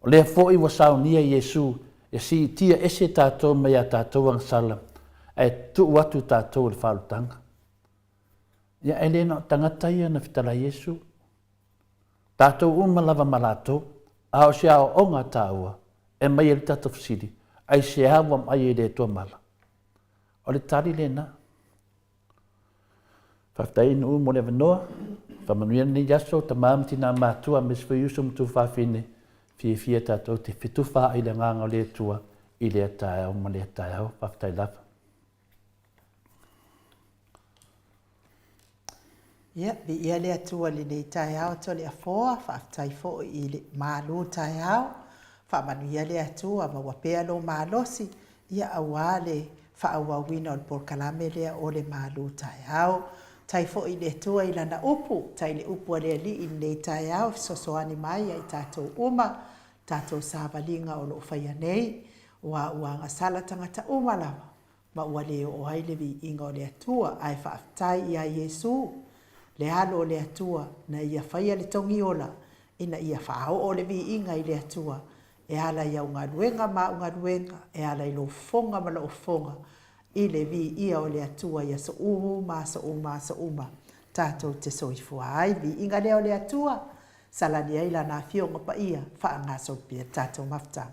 O lea fōi wa saunia Yesu. E si tia ese tātou mai a tātou ang salam. E tu watu tātou le whalutanga. Ia elena o tangata i na whitala Yesu. Tātou uma lava malatou. A o se ao onga tāua. E mai e le tātou whisiri. Ai se awa mai e le tua mala. O le tari le na. Whaftai inu mo le vanoa. Whamanuia ni yaso ta mamti nā mātua me se whaiusu mtu whawhine. Fia tātou te whitu wha i le nganga o le tua. I le atai au ma le atai au. Whaftai lava. Ia, bi ia le atua li nei tai au to le afoa. Whaftai fo i le mālu tai au. Whamanuia le atua ma wapea lo mālosi. Ia awale whaawawina o le porkalame lea o le mālu tai au. Tai fo i le tua i lana upu. Tai le upu ale li i nei tai au. Sosoani mai ai tātou uma. Tātou sāwalinga o lo whaia nei. Ua uanga sala tangata uma lava. Ma ua leo o haile vi inga o le atua. Ai whaaftai ia Yesu. Le halo o le atua. Na ia whaia le tongi ola. Ina ia whaao o le vi inga i le atua. E ala ia unga ruenga ma unga ruenga. E ala i lo fonga ma lo fonga. I le vi ia o le atua ia so uma, so uma, so uma. Tātou te soifua ai vi inga leo le atua. Salani ai la na fionga pa ia. Wha ngā sopia tātou maftanga.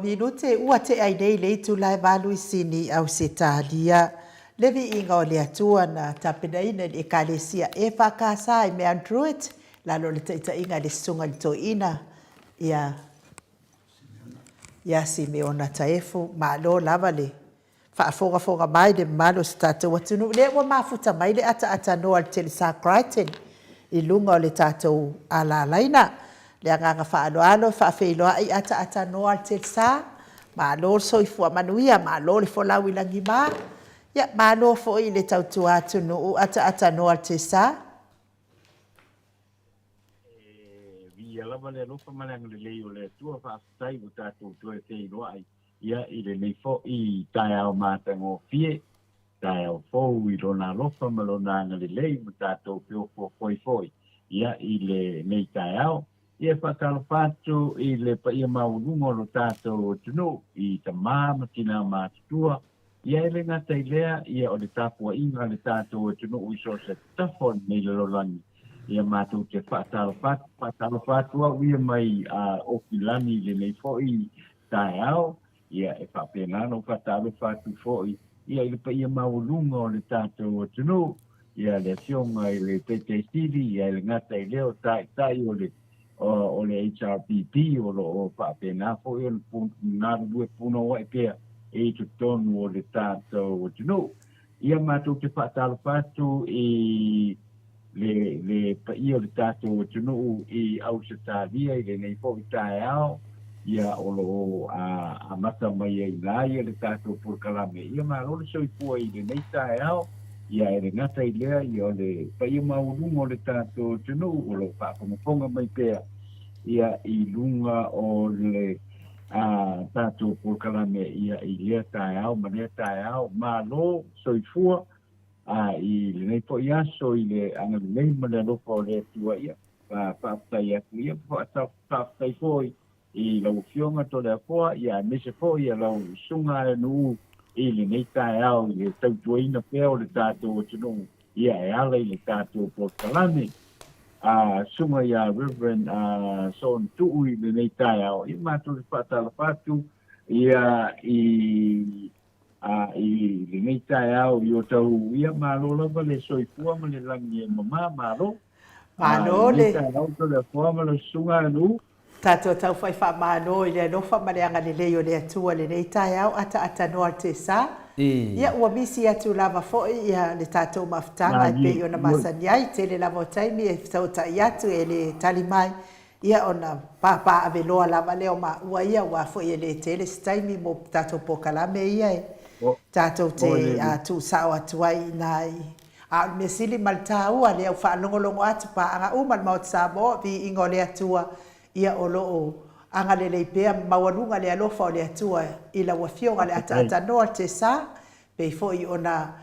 minute ua te ai nei le tu lai valu I sini au se talia. Levi inga o le atua na tapenaina le ekalesia e whakasa I me Android. Lalo le taita inga le sunga le toina. Ia Simeona taefu ma lo lava le. Whaafonga mai le malo se tātou atunu. Le ua mafuta mai le ata noa le tele sa Crichton. I lunga o le tātou ala laina. Le anganga whaaloalo, whaafeiloa I ata noa le tele sa. Ma lo soifua manuia, ma lo le folau ilangi ma. Ia, ma lo fo I le tautu atunu o ata noa le tele sa. Ia lava le alofa malanga le lei o le atua whaafitai o tātou tue tei roa ai. Ia I le nei fo I tae au mātango fie, tae au fou I rona alofa malona anga le lei mo tātou pio foi. Ia I le nei tae au. Ia whakalo pātu I le pa ia maurungo lo tātou tunu I ta māma tina mātutua. Ia ele ngata I lea, ia o le tāpua inga le tātou tunu I so se tafon nei le lolangi. Ia mātou te whaatalo pātua uia mai okilani le nei fo'i tae au. Ia e whapenano whaatalo pātu fo'i. Ia I le pa ia maulunga o le tātou tunu. Ia le fionga I le tete stili, ia le ngata I leo tai o le HRPP o lo whapena fo'i o le ngāru due puno wa e pia e tu tonu o le tātou tunu. Ia mātou te whaatalo pātu le pa ia le tātou tunu I au se tālia I le nei fo I tae au ia o lo a mata mai ai lai le tātou purkalame ia ma le soi pua I le nei tae au ia e le ngata I lea ia o le pa ia maurunga o le tātou tunu o lo whaakonga mai pēr ia I lunga o le tātou purkalame ia I lea tae au ma lea tae au ma lo soi fua I le nei po ia so I le anga le nei ma le alofa o le atua ia whaatai atu ia whaatai foi I lau fionga to le apoa ia mese foi ia lau sunga e nuu I le nei tae au I le tautuaina pēr o le tātou tunu ia e ala I le tātou portalame sunga ia Reverend Son Tuu I le nei tae au ia mātou le whaatala pātu ia I le nei tae au I o tau ia malo lava le soifua ma le langi e mama malo. Malo le. Nei tae au to le fua ma le sunga anu. Tātou tau whai wha malo I le alofa ma le anga le leo le atua le nei tae au ata noa te sa. Ia ua misi atu lava fo'i ia le tātou mafutanga I pe I ona masani ai te le lava o taimi e tau tai atu e le tali mai. Ia ona papa aveloa lava leo ma ua ia ua fo'i e le tele staimi mo tātou pokalame ia e. Tātou te tu sao atu ai nai. Me sili malta ua le au whaalongolongo atu pa anga umal maut Samoa vi ingo le atua ia o loo anga le leipea mawarunga le alofa o le atua I la wafionga le ata noa te sa pe foi ona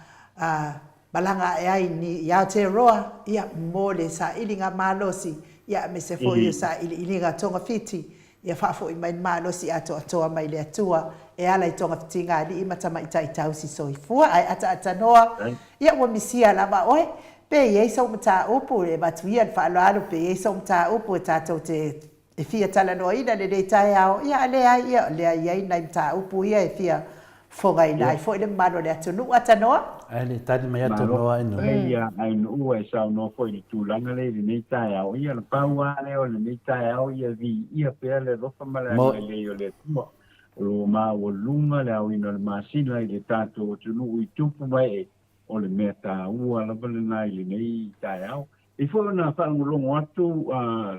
malanga e ai ni ia te roa ia mo le sa ilinga malosi ia me se foi sa ilinga tonga fiti ia whaafo I mai malosi atoa mai le atua e ala I tonga fitinga li ima tama I tausi soifua ai ata noa ia ua misia lava oe pe iei sau mata upu e batuia le whaaloalo pe iei sau mata upu e tātou te e fia tala noa ina le dei tae au ia lea ia lea iei nai mata upu ia e fia fonga I lai fo I le malo le atunu ata noa ai le tani mai atu noa inu ia ai no e sao no foi le tūlanga le nei tae au ia le paua le o le nei tae au ia vi ia pēr le rofa male le o le tua o ma o lunga le au ina le masina I le tātou tunu I tupu mai o le mea tā ua la vale nai le nei tae au I fo na whaangulongo atu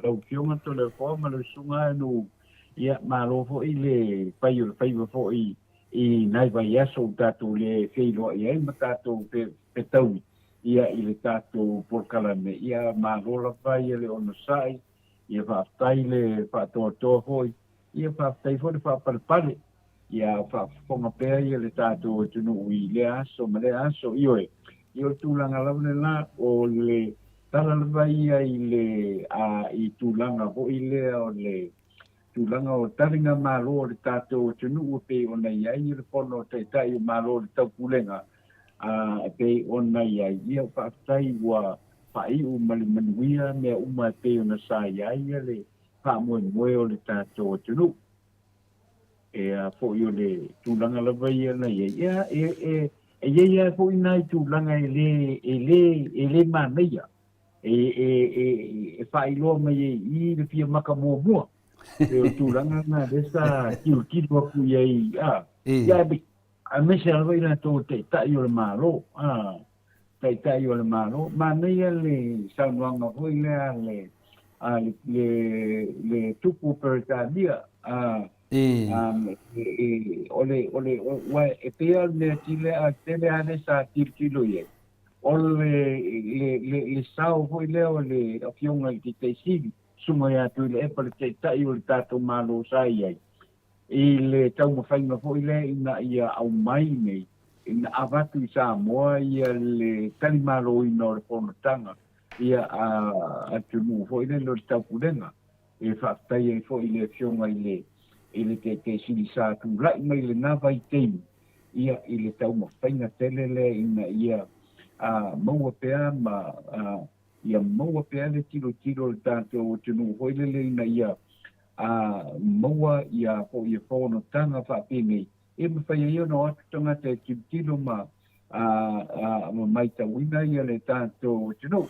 lau fionga to le fo ma le sunga no ia ma lo fo I le pai fo I nai vai aso tātou le wheiloa I ai ma tātou pe tau ia I le tātou porkalame ia ma rola vai le ono sai ia whaaftai le whaatoa hoi ia whaaftai fo le whaapalpale ia whaafonga pēr ia le tātou tunu I le aso ma le aso ioe tūlanga laune la o le tala vai ia I le I tūlanga ho I le o le tūlanga o taringa malo o le tātou tunu o pe o nei ai I le pono te tai o malo o le taupulenga pe o nei ai ia whaaftai ua whai o mali manuia mea uma pe o na sai ai le wha moe o le tātou tunu fo yo le tūlanga lava ia na ia ia fo inai tūlanga le māneia whailoa mai i le pia maka mua tūlanga na resa kiu aku iai ia a mese alwa ina tō te tai o le mālo tai o le mālo māneia le saunuanga hoi lea le tupu peritania ole e pea le tile a tele ane sa tilo ye ole le sao hoi leo le afionga i te sili sunga ya tu le epa le te tai o le tato malo sai ai i le tau mawhainga hoi le ina ia au mai nei ina avatu i Samoa ia le tali malo ina o le ponotanga ia a tunu hoi le lo le tau kurenga e whaatai e hoi le afionga i le te sili sa tu lai mai le nawa i teimi ia i le tau mawhainga tele le ina ia maua pea ia maua pea le tilo le tātou o tunu hoi le ina ia maua ia ho ia whono tanga whaapene e mawhaia ia no atu tanga te tilo ma maita wina ia le tātou o tunu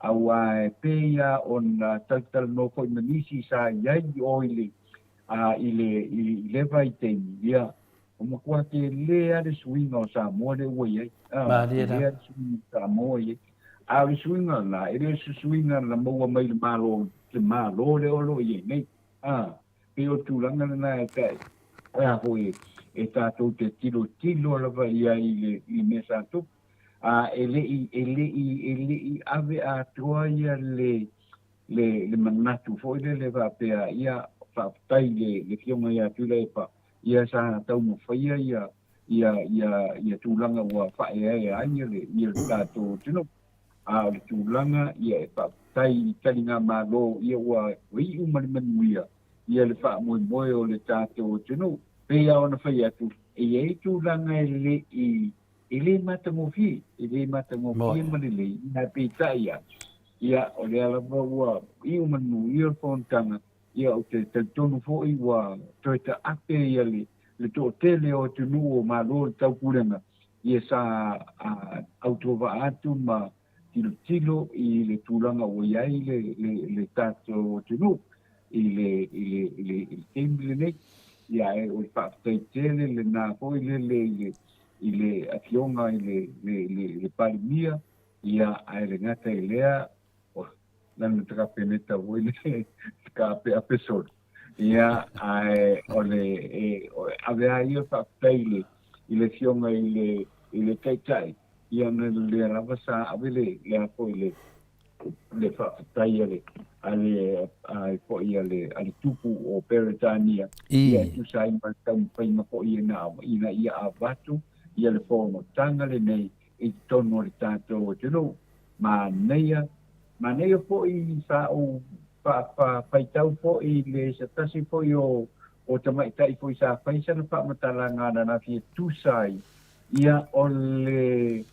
au e pea on tautala no hoi manisi sa iai o i le vai teimi ia o makua ke le ale suinga o Samoa le ua iai le ale suinga o Samoa iai a le suinga la e le suinga la maua mai le malo le olo iai nei pe o tūlanga na e kai a hoi e tātou te tilo la vai iai i mesa tupu e le ave a toa ia le manatu foi le vapea ia whaatai le fionga ia tula e pa ia sa tau mo whaia ia tūlanga ua whae aia le tātou tino le tūlanga ia e whaatai i talinga malo ia ua wei umarimanuia ia le wha moe o le tātou tino pea ona whaia tu e tūlanga e le matangofi malele na pita ia o le alava ua i umanu ia fontanga ia o te tonu fo i wa toita ape ia le to tele o tunu o malo tau kurenga ia sa autova atu ma tilo i le tulanga o iai le tato o tunu i le temble nei ia e o whaatai tele le nā fo i le afionga i le parimia ia ai le ngata i lea lana taka peneta o le ka pe episode ia ai ole avea ia whaatai i le fionga i le taitai ia na le ravasa avele le apo i le whaatai ale po ia le tupu o Peritania ia tu sai ma tau pai ma po ina ia avatu ia le fono tanga le nei i tono le tātou o tino maneia po i sa o paitau po i le satasi po i o tamaitai po i sa paisa na whamatalanga na fie tusai ia o le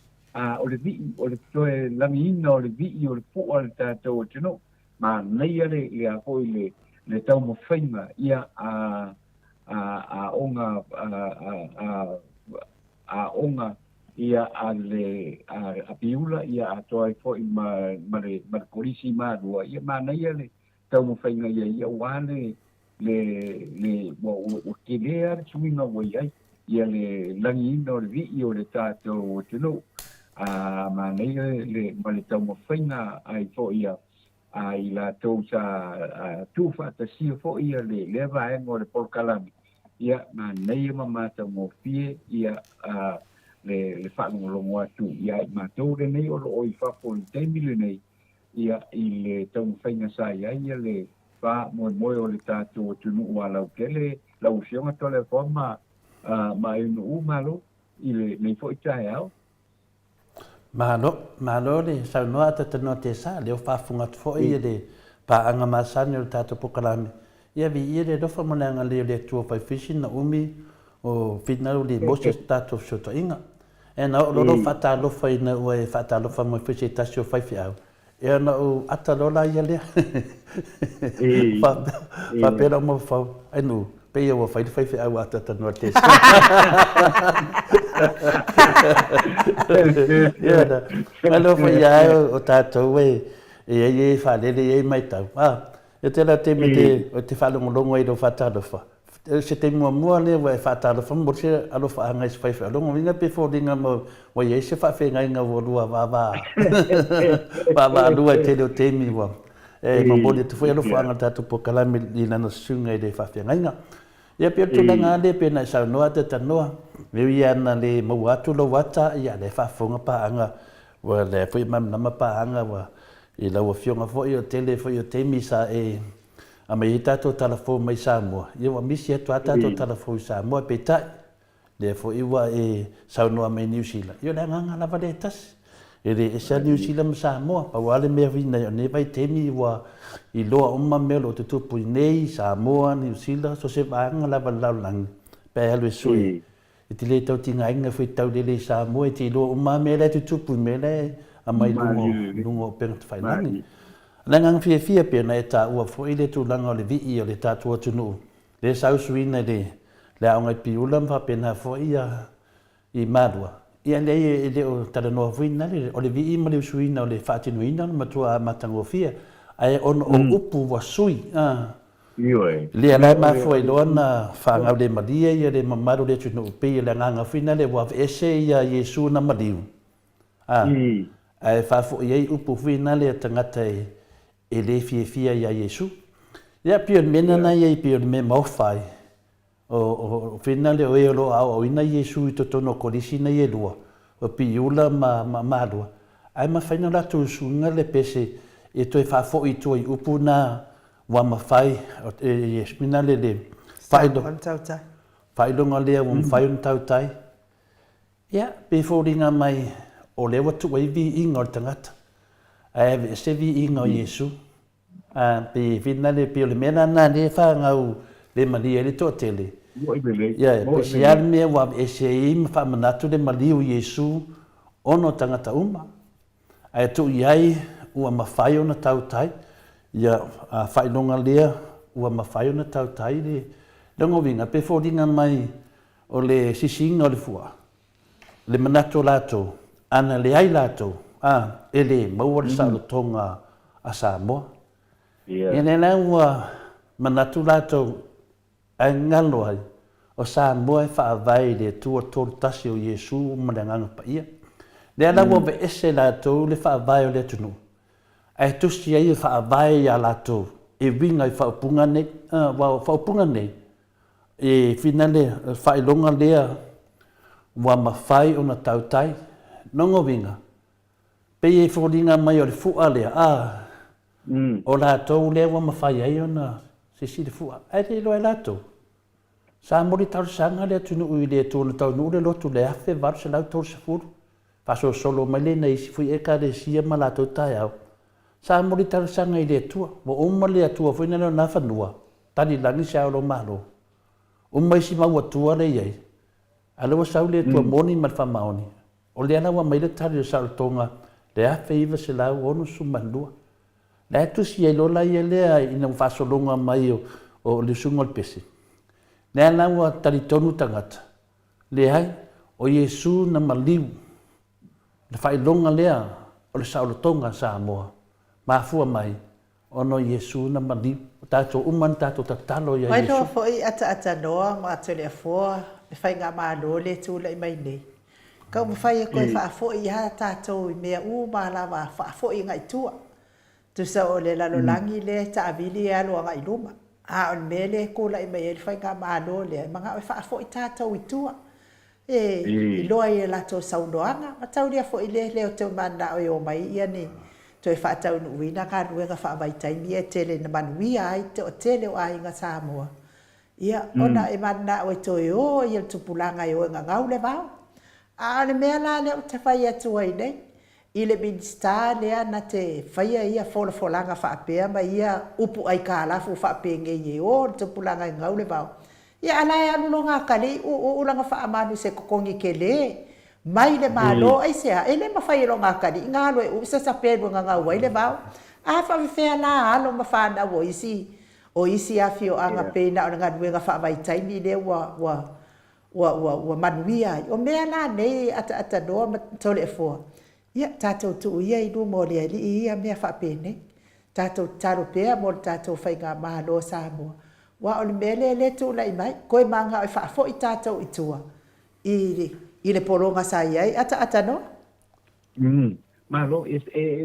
toe lamina o le vi o le pua le tātou o tino maneia le a po i le tau mo whainga ia onga ia a piula ia a toa fo i ma polisi ma rua ia mana ia le tau mo whainga ia wane le o kilea suinga wa ia le langi ina o le vi o le tātou o tino mana ia le tau mo whainga ai fo ia i la tau sa tufa ta sia fo ia le vaenga o le polkalami ia mana ia mamata mo fie ia le whanongolongo atu ia i mātou le nei o lo i whapo le teimile nei ia i le tau whainga sa ia le wha moe o le tātou o tunu ua lau kele lau fionga tole wha ma inu umalo i le nei fo i tae au Malo le saunoa tatano te sa leo whafunga fo i le paanga masani o le tātou pokalami ia vi ia le rofa monanga leo le tua pai fisi na umi o finau le moses tātou soto inga e na o loro whata lofa i na ua e whata lofa mo fisi tasio whaifi au e na o ata lola ia lea whapera mo whau enu pe ia wa fai au ata tanu te ia da malo fai ai o tatou e fa le mai tau e te la te me te fa longo i do fatalo fa se te mua le wa fatalo fa mo se alo fa anga se fai fa longo vinga pe fo dinga mo wa ye se fa fe ngai nga wo lua va lua te lo te mi wa e mo bodi te foi alo fa anga tatu po kala mi ina no sunga de fa fe ngai nga ia pe tu langa de pe na sa no ata tanoa me ia na le mo atu lo wata ia le fa fonga pa anga wa le foi mam na pa anga wa i la wa fionga fo i o tele fo i o te misa a mai tato talafo mai Samoa ia wa misi atu tato talafo i Samoa pe tai le fo i wa saunoa mai New Zealand ia le nganga lava le tas e sa New Zealand Samoa pa wale mea vina i o ne vai temi wa i loa oma melo te tupu i nei Samoa New Zealand so se vaanga lava laulangi pe alu e sui i te le tau tinga inga fo i tau le Samoa i te loa oma mele te tupu i mele a mai lungo penga te whainangi. Langang fia pe na e tā ua fo i le tūlanga o le vii o le tātua tunu. Le sausuina le aongai piula mwa pe na fo i madua. Ia le o taranoa fuina o le vii ma le usuina o le whatinuina ma tua matango fia. Ai ono o upu wa sui. Le alai ma fo i loa na whangau le malia ia le mamaru le tunu upi le nganga fuina le waf ese ia Yesu na maliu. Ai fafo iei upu fina le tangata e le fia ia Yesu. Ia pio mena na iei pio me maufai. O fina le oe lo au ina Yesu i totono kolisi na ie lua. O piula ma lua. Ai ma faina la tu sunga le pese e toi fafo i toi upu na wa mafai e mina le faido. Faido ngalea wa mfai un tautai. Ia pe foringa mai o le watu wai vi inga o tangata. Ai se vi inga o Yesu. Pe vina le pio le mena na le whangau le malia le tō tele. Ia, pe se almea wa e se ima whamanatu le malia o Yesu ono tangata uma. Ai tu iai ua mawhai o na tautai. Ia, whainonga lea ua mawhai o na tautai le. Longo vinga, pe fōringa mai o le sisinga o le fua. Le manatu lato. Ana le ai lato, ele maua le saulotonga a Samoa. Ia nei ua manatu lato ai ngalo ai o Samoa e whaavai le tua tolu tasi o Yesu ma le nganga pa ia. Le ala ua ve ese lato le whaavai o le tunu. Ai tusi ai e whaavai a lato e winga i whaupunga nei, whaupunga nei. E whina le whailonga lea ua mawhai o na tautai. Nongo vinga. Pei e whoringa mai o le fua lea. O lātou lea wa mawhai ai o na sisi le fua. Ai le loa lātou. Sa mori tau sanga lea tunu ui lea tūna tau nure lotu le afe varu se lau tau safuru. Paso solo mai le na isi fui eka le sia ma lātou tai au. Sa mori tau sanga i lea tua. Wa uma lea tua fuina leo na whanua. Tani langi se au lo malo. Uma isi maua tua le iei. Alewa sau lea tua moni mal whamaoni. O le ana wa mai le tari o sautonga le afe iwa se lau ono sumanua. Le tusi e lola ia lea ina whasolonga mai o le sunga le pese. Le ana wa tari tonu tangata. Le hai o Yesu na maliu. Le whailonga lea o le sautonga Samoa. Mafua mai ono Yesu na maliu. Tato uman tato tatalo ia Yesu. Mai lo foi ata noa ma tele fo le whainga malo le tūlai mai nei. Kau mawhai e koe whaafo i ha tātou i mea ma lawa whaafo i ngai tua. Tu sa o le lalolangi le ta avili e alo ngai luma. A on mele kula i mea i whainga maalo le mga o whaafo i tātou i tua. I loa i lato saunoanga. Ma tau lia fo i le o teo mana o i o mai ia ni. Toi whaatau nuina ka ruenga whaavaitai e tele na manuia ai te o tele o ai nga Samoa. Ia ona e mana o i toi o i el tupulanga i o nga ngau le vau. Ale mea la le o te whai atua i nei. I le minsta lea na te whaia ia folanga whaapea ma ia upu ai ka alafu whaapea ngei e o te pulanga i ngau le vau. Ia ala e anulo ngā kale o langa whaamanu se kokongi ke le. Mai le malo ai sea e le mawhai ro ngā kale. Ngā alo e upisa sa pēru ngā ngau ai le vau. A whawhewhea la alo ma whana o isi. o isi a fio anga pena o nga duenga fa vai taimi le wa manuia o mea la nei ata no tole fo ia tatou tu ia i du mo le ali ia mea fa pene tatou taro pea mo tatou fai nga malo Samoa wa o le mele le tu lai mai koe manga o fa fo i tatou itua i le poronga sa iai ata no malo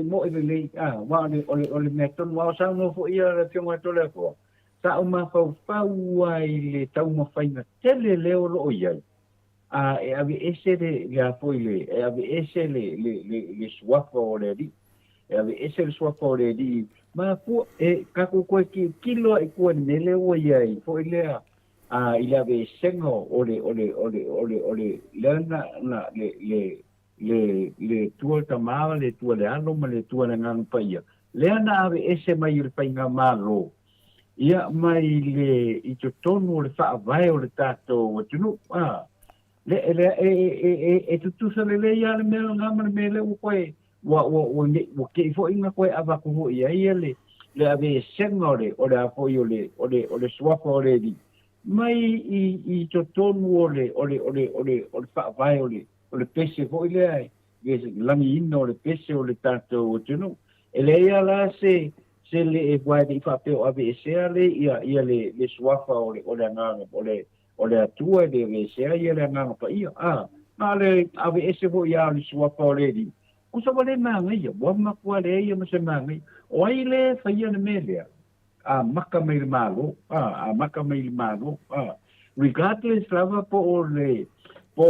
mo le wa le meton wa sa no fo ia le fionga tole fo ta o ma fau ai le tau ma fai na tele leo lo iai e ave ese le apoile e ave ese le swafo le di e ave ese le swafo le di ma pu e ka ko kilo e ko nele o iai fo ile ile ave sengo ole na le tua tamava le tua le ano ma le tua le ngang paia le ana ave ese mai le painga malo ia mai le i to tonu le fa vai o le tato tunu le tu le ia le melo ngama le mele u koe wa ke fo inga koe ava ko ia le ave sengore o le apo o le swapa o le di mai i to tonu o le fa vai o le pese fo ile ai langi ino le pese o le tato tunu ele ia la se le vai di fa pe o ave se le ia le swapa o le nganga o le atua le vesea ia le nganga pa ia ma le ave ese fo ia le swapa o le di o sa vale manga ia wa makua le ia ma se manga o ai le fa ia na melea maka mai le malo maka mai le malo regardless lava po o le po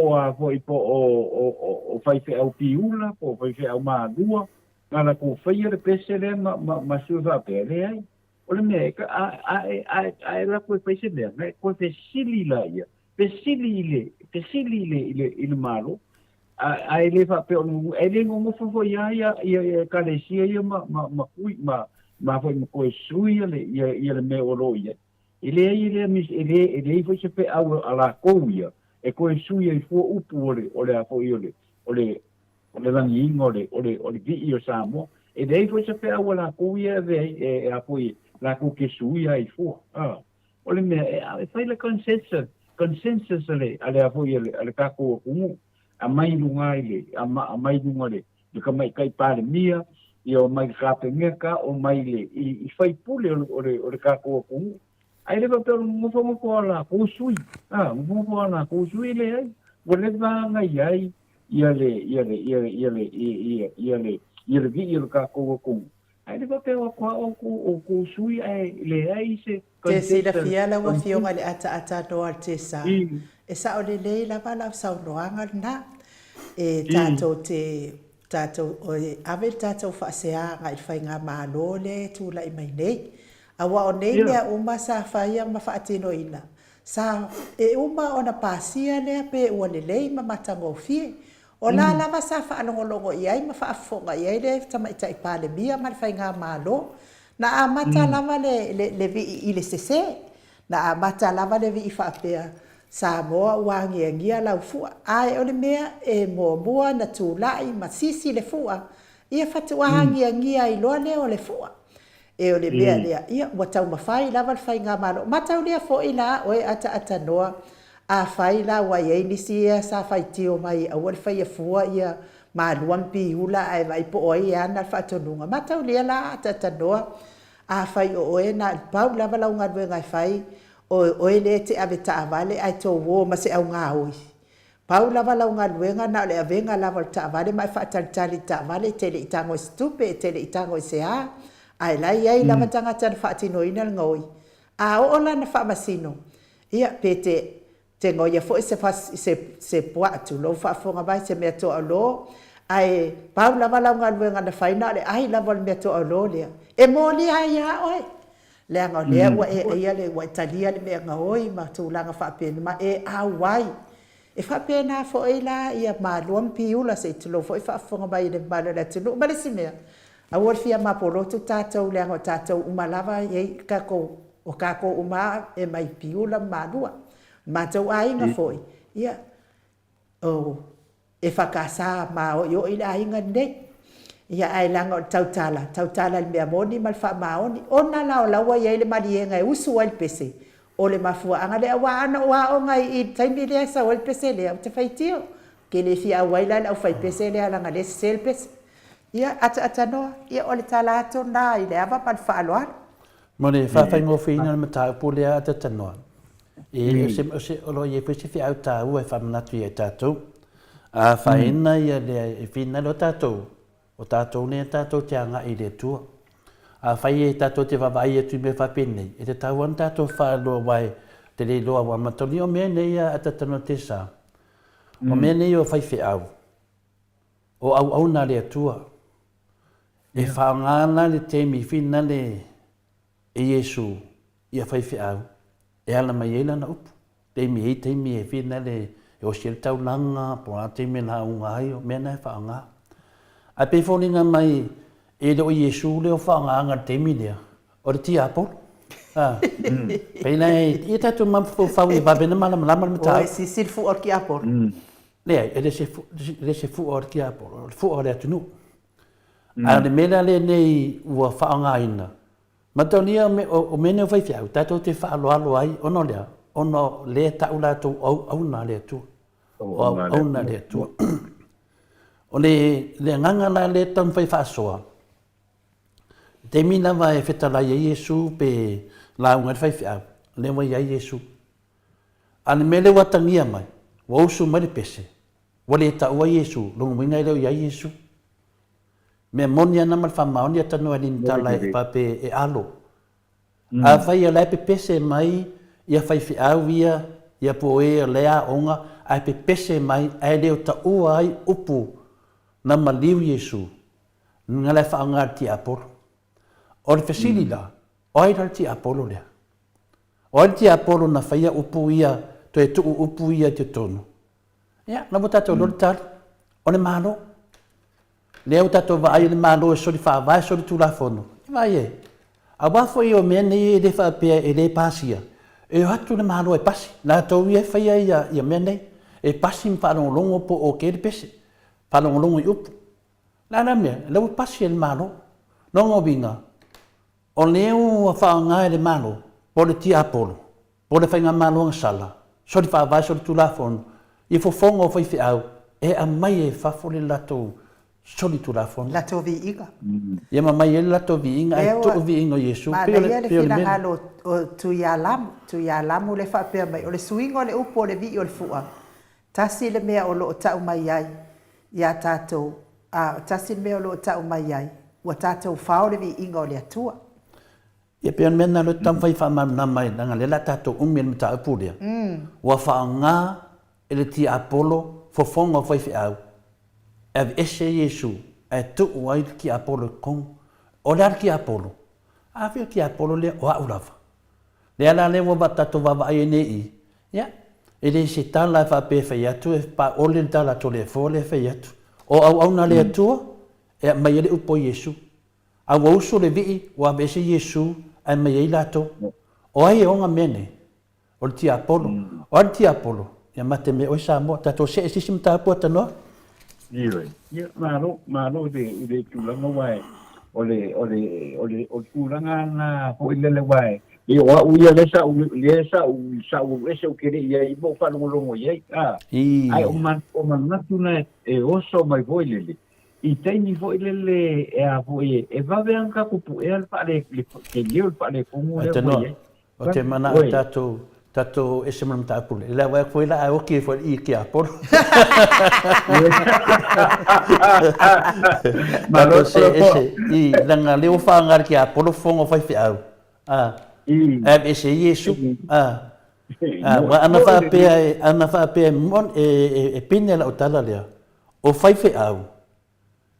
o fai fe au piula po fai fe au malua ngana ko fai le pese le ma suva pe le ai o le mea ai la koe paise mea koe pe sili la ia pe sili ile malo ai le fa pe onu ai le ngo fo ia kalesia ia ma kui ma foi mo koe sui ia le mea oro ia ile foi se pe au ala koia e koe sui ai fo upu ole a fo ole langi ingole ole vi o Samoa e dei foi se pe au ala koia e a foi la ko ke sui ai fo ole me e fai le consensus ale a foi ale ka ko a mai lunga ile a mai lunga le ka mai kai pare mia i o mai ka pe ngeka o mai le i fai pule o ka ko ai le pa mo fo la ko sui mo fo la ko sui le ai o le va ngai ai ia le vi ka ko ai le papel o ko sui ai le ai se te se la fiala wa fionga le ata no arte sa e sa o le la bala sa no anga na e tato o ave tato fa se a ngai fai nga malo le tu la mai nei a wa o nei le uma sa fa ia ma fa tino ina sa e uma ona pasia le pe o le ma matango fie o la lava sa fa alongolongo iai ma fa afonga iai le tama ita ipale bia ma fai nga malo na amata lava le vi ile sese na amata lava le vi fa pea Samoa wangi ngia la fu ai o le mea e mo na tulai ma sisi le fu ia fatu wangi ngia i lo le o le fu e o le mea le ia watau ma fai lava fai nga malo mata le fo ila o ata noa a fai la wa ye ni sia sa fai tio mai a wal fai fua ia ma luampi ula ai vai po oi ana fa tonunga mata ule la tata noa a fai o na pau la vala unga ngai fai o le te aveta vale ai to wo ma se au nga oi pau la vala unga ngai na le avenga la val ta vale mai fa tali ta vale tele itango stupe tele itango se a ai la ia la matanga tan fa tino ina ngoi a o la na fa masino ia pete tengo ia foi se poatu lo fa fonga vai se me to alo ai paula vala nga na faina le ai la vol me to alo le e moli ai ya oi le nga le wa e ia le wa italia le me nga oi ma tu langa fa pen ma e awai e fa pena fo ila ia ma luam piula se tu lo foi fa fonga vai le bala le tu ma le simea a wol fia ma polo tu tato le nga tato umalava ye kako o kako uma e mai piula ma lua ma tau ainga foi ia e whakasa ma o yo ila ainga nei Ia ai langa o tautala le mea moni ma le whaamaoni. Ona lao laua iai le marienga e usu ai le pese. O le mafuaanga le awa ana o ngai i taimi lea sa o le pese lea o te whaitio. Ke le fia waila le au whai pese lea langa le se le pese. Ia ata noa, ia o le tala ato nā i le awa pa le whaaloa. Mo le whawhai ngofina le matau po lea ata noa. E se olo i e pese fi au tāu e whamanatu i e tātou. A whaena ia le e whina lo tātou. O tātou ne tātou te anga i le tua. A whai e tātou te wawai e tui me whapene. E te tau an tātou whaaloa wai te le loa wa matoni o mea nei a atatano te sā. O mea nei o whai whi au. O au nā le tua. E whaangana le temi whina le e Yesu i a whai whi au. E ala mai eila na upu. Temi e whina le e o sire tau langa po a temi na unga ai o mea nei whaanga. A pe whoninga mai e leo Yesu leo whaanga temi lea. O le tia apol. Pena e tatu mamfu whau i wabena malama mta. O e si silfu o ki apol. Lea, e le se fu o ki apol. Fu o le atunu. A le mena le nei ua whaanga ina. Matonia o mene o whaifiau. Tato te whaaloalo ai ono lea. Ono le taula tu au na le tu. Au na le tu. O le nganga la le tam whai whaasoa. Te mina wa e whetala i Yesu pe la unga whaifiau. Le wa i Yesu. Ane mele watangia mai. Wa usu mai pese. Wa le taua Yesu. Lungu winga i leo i Yesu. Me moni ana mal whamaoni atanu alin tala e pape e alo. A whai a lai pe pese mai ia whaifiau ia po e lea onga ai pe pese mai ai leo taua ai upu na maliu Yesu. Nga lai whaanga ti apolo. O le fesili la, o ai ral ti apolo lea. O ai ti apolo na whaia upu ia, to e tuu upu ia te tonu. Ia, na mo tato lori tari, o le malo. Lea o tato wa ai le malo e sori whaavai sori tula fono. Vai e. A wafo i o mea nei e le whaapea e le pasia. E hatu le malo e pasi. Nā tau ia whaia ia mea nei. E pasi mwhalongolongo po o kere pese. Whalongolongo i upu. Nā mea, lau pasi e le malo. Nongo winga. O leo a whaanga e le malo. Po le tia apolo. Po le whainga malo ang sala. Sori whaavai sori tula fono. I fofonga o whaifi au. E a mai e whafole lato soli tula fono. Lato vi iga. Ia mai e lato vi inga. Ai to vi inga Yesu. Ma na ia le fina halo tu ia lamu le whapea mai. O le suingo le upo o le vi o le fua. Tasi le mea o lo o tau mai ai. Ia tātou. Tasi le mea o lo o tau mai ai. Ua tātou whao le vi inga o le atua. Ia pia mena lo tam whai whamana mai. Nanga le la tātou umien mta apurea. Ua whaanga e le tia apolo fofonga o whaifi au. Ave ese Yesu, e tu ai ki apolo kong. O le ki apolo. Ave ki apolo le o aulava. Le ala le wa tato wa ai nei. Ya. Ele se tala fa pe fa yatu e pa ole tala to le fo le fa yatu. O au na le tu e mai le upo Yesu. A wo so le vi wa be se Yesu ai mai lato. O ai o nga mene. O ti apolo. O ti apolo. Ya mate me o Samoa tato se sim ta pota no. Iwe. Ia malo de tulanga wai. Ole tulanga na ho ile wai. I wa uia lesa u ese o kere ia i mo fa longo ia. Ai o man natuna e oso mai voilele. I taini voilele e a voi e va veanka kupu e al pale ke leo pale como e. O te mana tato ese man ta pule. La wa foi la o que foi i que apor. Malo se ese i langa leo fa ngar que apor fongo fai fiau. Ese Yesu. Wa ana fa pe mon e pinela o tala lea. O fai fiau.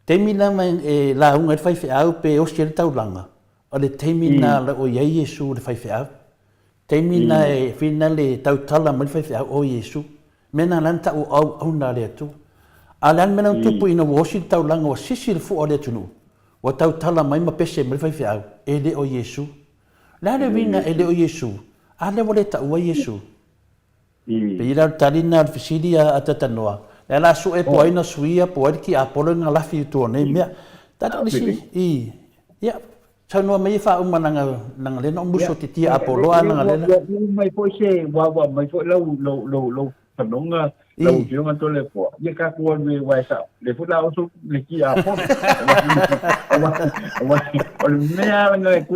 Temina mai la unga fai fiau pe o sel taulanga. O le temina la o Yesu le fai fiau. Temina e finale tautala mai fai o Yesu. Mena lanta o au na le tu. Alan mena tupu ina wosi taulanga o sisil fu o le tunu. O tautala mai ma pese mai fai e le o Yesu. La le vinga e le o Yesu. Ale wole ta o Yesu. Pe ira talina fisilia atatanoa. La su e po ina suia po ki apolo na la fi tu ne mea. Tata lisi ia sa no mai fa nang le no muso titi apolo nang le mai foi se wa mai foi lo tanonga lo yo ngato le po ye ka ko me wa sa le fu la so le ki a po o me a na ku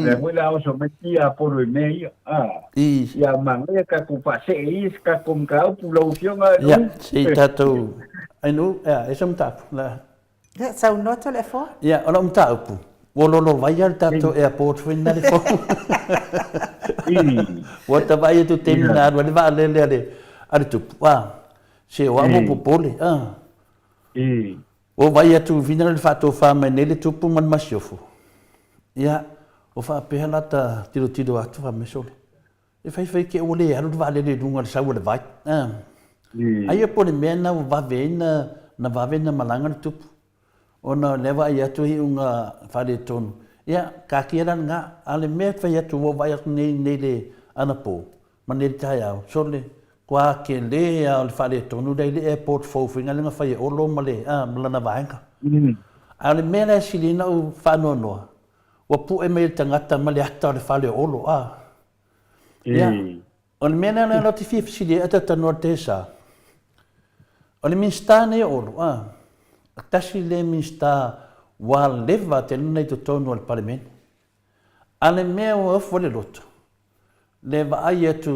le fu la so me ki a po me ya man le ka ku pa se is ka kum ka pu lo yo nga ya si tato ai no e som tap la Sau no telefon? ya ona tapu Wololo vai al tato airport fin na fo. Wata vai tu terminar wale va le ale tu wa se wa mo popole o vai tu final fato fama nele tu pu man masofo ya o fa pela ta tiro atu fa mesole e fai ke ole alu va le dunga sa wale vai ai po le mena va vena na va vena malanga tu ona leva ia tu hi unga fale tonu ia ka kira nga ale me fa ia tu wo vai nei le anapo manel taya sole kwa ke le al fale tonu dai le airport fo finga lenga fa o lo male mlana vaenga ale me la silina u fa no wa pu e me tangata male ata le fale o lo ia on me na notifi sili ata tano tesa on min stane o lo Tasi le minsta wa leva te nei to tonu al parlament. Ale me o fole loto. Leva ai tu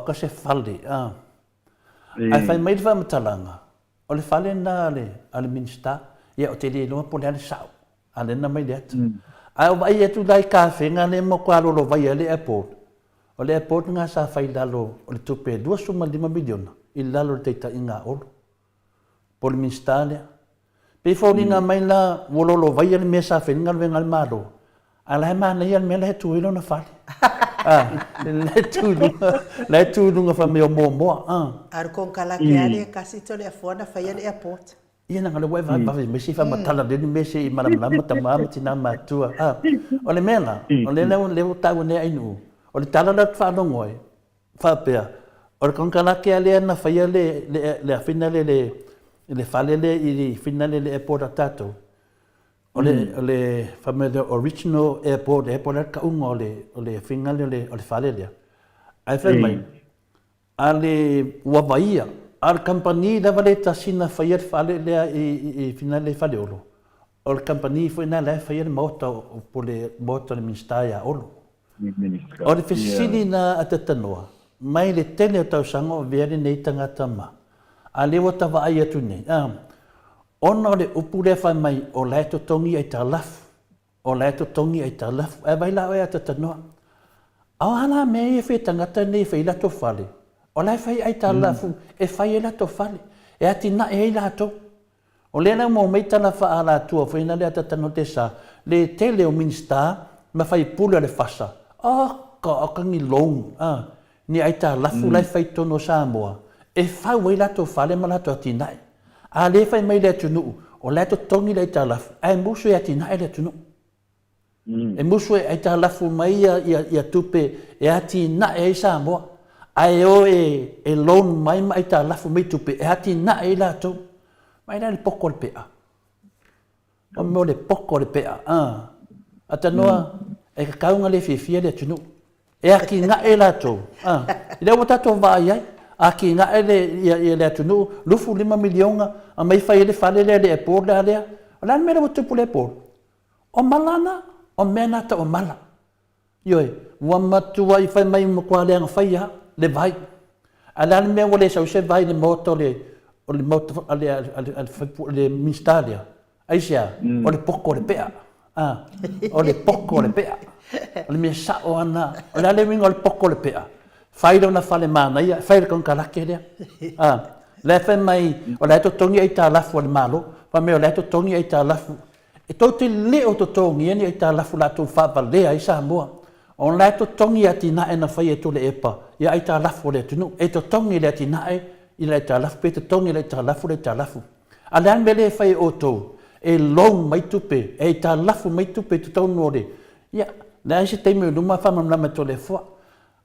ka se falde ai fai mai va matalanga. O le fale na ale minsta ia o te le no po le sao. Ale na mai det. Ai vai tu dai cafe nga le mo kwa lo vai ale airport. O le airport nga sa fai dalo o le tupe 2.5 miliona. Il dalo te ta inga olo. Por minsta le pe folinga mai la wololo vai al mesa fenga venga al malo ala ma na ia mele tu ilo na fale le tu lunga fa me mo ar con kala ke ale kasi to le fona fa ia airport ia na le va me si fa matala de me si mara mama tamama tina matua ole mela ole le ta ne ai nu ole tala la fa no ngoi fa pe or con kala ke ale na fa ia le finale le falele i finale le airport tato ole family original airport ka unga ole finale ole falele ai fa mai ale wabaia al company da valeta sina faier falele i finale faleolo ol company foi na la faier moto pole moto le minstaia olo ole fesili na atatanoa mai le tele tau sango vere nei tangata ma ale wata va ai atu nei ona le upule fa mai o la to tongi ai talaf o la to tongi ai talaf e vai la e ata no ala me e fe tangata nei fe la to fale o la fe ai talaf e fai la to fale e atina e la to o le na mo mai tala fa ala tu fe na le ata no tesa le tele o minsta ma fai pula le fasa ka ngi long ni ai talaf la fe to no Samoa e fa wei la to fale ma la to tinai a le fa mai le tunu o la to tongi le tala ai musu ya tinai le tunu e musu ai tala fu mai ya tupe e ati na e sa mo ai o e lon mai tala fu mai tupe e ati na e la to mai la le pokol pe o mo le pokol pe ata noa e ka unga le fifia le tunu e aki na e la to le wata to va ai aki nga ele le tunu lufu 5 miliona a mai fai le fale le airport le ala me le tu le airport o malana o mena ta o mala yoi wa matu wa fai mai mo kwa le nga fai le vai ala me wole sa se vai le moto le mistalia aisia o le poko le pea o le poko le pea o le me sa o ana o le mingo le poko le pea fai na fale mana ia fai con calacche le fa mai o le to tongi ai ta lafu le malo fa me o le to tongi ai ta lafu e to te le o to tongi ni ai ta lafu la to fa vale ai Samoa on le to tongi ati na na fai e to le epa ia ai ta lafu le tunu e to tongi le ati na i le ta lafu pe to tongi le ta lafu ala me le fai o to e long mai tupe e ta lafu mai tupe to tonu le ia la se te me no ma fa ma me to le fo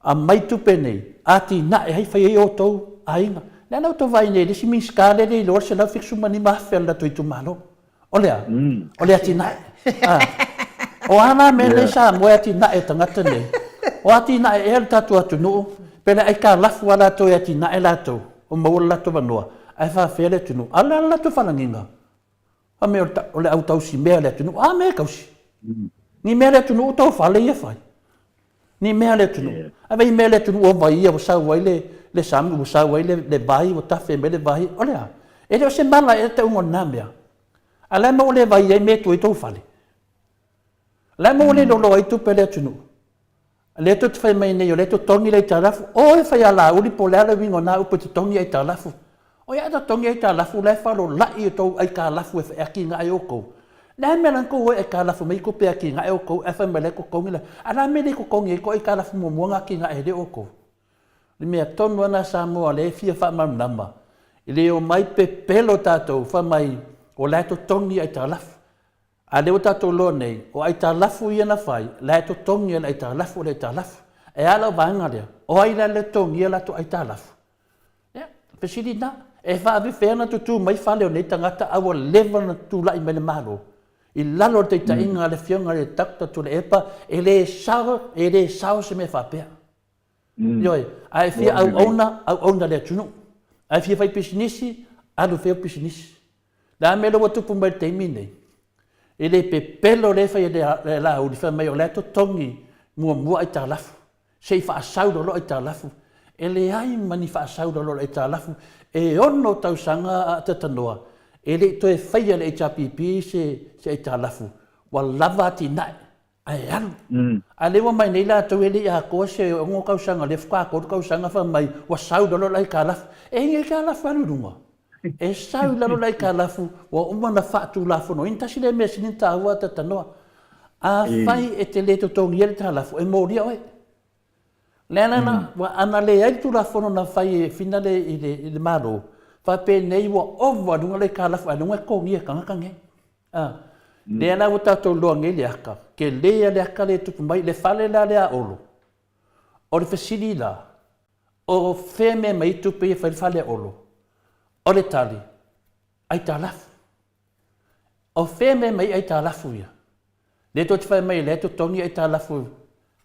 a mai tupe nei ati na e hai fai o to ainga le na to vai nei si mi scale le lor se la fixu mani ma fel da to itu malo O lea. O lea tina. O ana me le sa mo ati na e tangata nei. O ati na e le tatu atu no. Pele ai ka lafu ala to e ati na e lato. O maula lato vanua. Ai fa fele tunu. Ala lato falanginga. A me o le au tau si mea le tunu. A me kausi. Ni mea le tunu o tau fale ia fai. Ni mea le tunu. A vei mea le tunu o vai ia o sau wai le sami o sau wai le vai o tafe me le vai. O lea. E le o se mala e te ungo na mea. A le mo le vai e me tu i tau fale. Le mo le lolo ai tu pele tunu. Le tu te fai mai nei o le tu tongi le talafu. O e fai ala uli po le ala wingo na upo te tongi ai talafu. O ia ta tongi ai talafu le falo lai o tau ai ka lafu e fai aki nga e oko. Le me lan ko e ka lafu mai ko pe aki nga e oko e fai mele ko kongi le. Ala me le ko kongi e ko ai ka lafu mo mua aki nga e de oko. Le mea tonu ana Samoa le fia fa mamnama. Le o mai pe pelo tatou fa mai o le to tongi ai talafu. A leo tatou loa nei, o ai ta lafu ia na fai, le to tongi ai ta lafu le ta lafu. E ala vanga lea, o ai le tongi la to ai ta lafu. Ya, pesidi na, e fa avi fena tu mai fale o nei tangata awa level na tu lai mele malo. I lalo te ta inga le fionga le takta tu le epa, e le sao se me fa pea. Yoi, ai fia au ona le tunu. Ai fia fai pisinisi, alu feo pisinisi. La melo watu pumbai teimi nei. Ele pe pelo le fai le la o fa mai o le to tongi mua ai ta lafu sei fa asau do lo ai ta lafu ele ai mani fa asau do lo ai ta lafu e ono tau sanga ta tanoa ele to e fai le HPP se ai ta lafu wa lava ti na ai an ale wa mai nei la to ele ya ko se ngo kau sanga le fa ko kau sanga fa mai wa sau do lo ai ka lafu e nge ka lafu anu dunga e sau lalo lai ka lafu wa umana fatu lafu no inta sile me sinin ta wa ta tanoa a fai e te le to tongi ele ta lafu e moria oi lena wa ana le ai tu lafu no na fai finale ile maro fa pe nei wa over dunga le ka lafu anu ko ngia kanga kange lena wa ta to lo ngeli aka ke le aka le tu mai le fale la le a olo o le fasili la o feme mai tu pe fale olo o le tali, ai ta lafu. O wheme mai ai ta lafu ia. Le to te whai mai le to tongi ai ta lafu.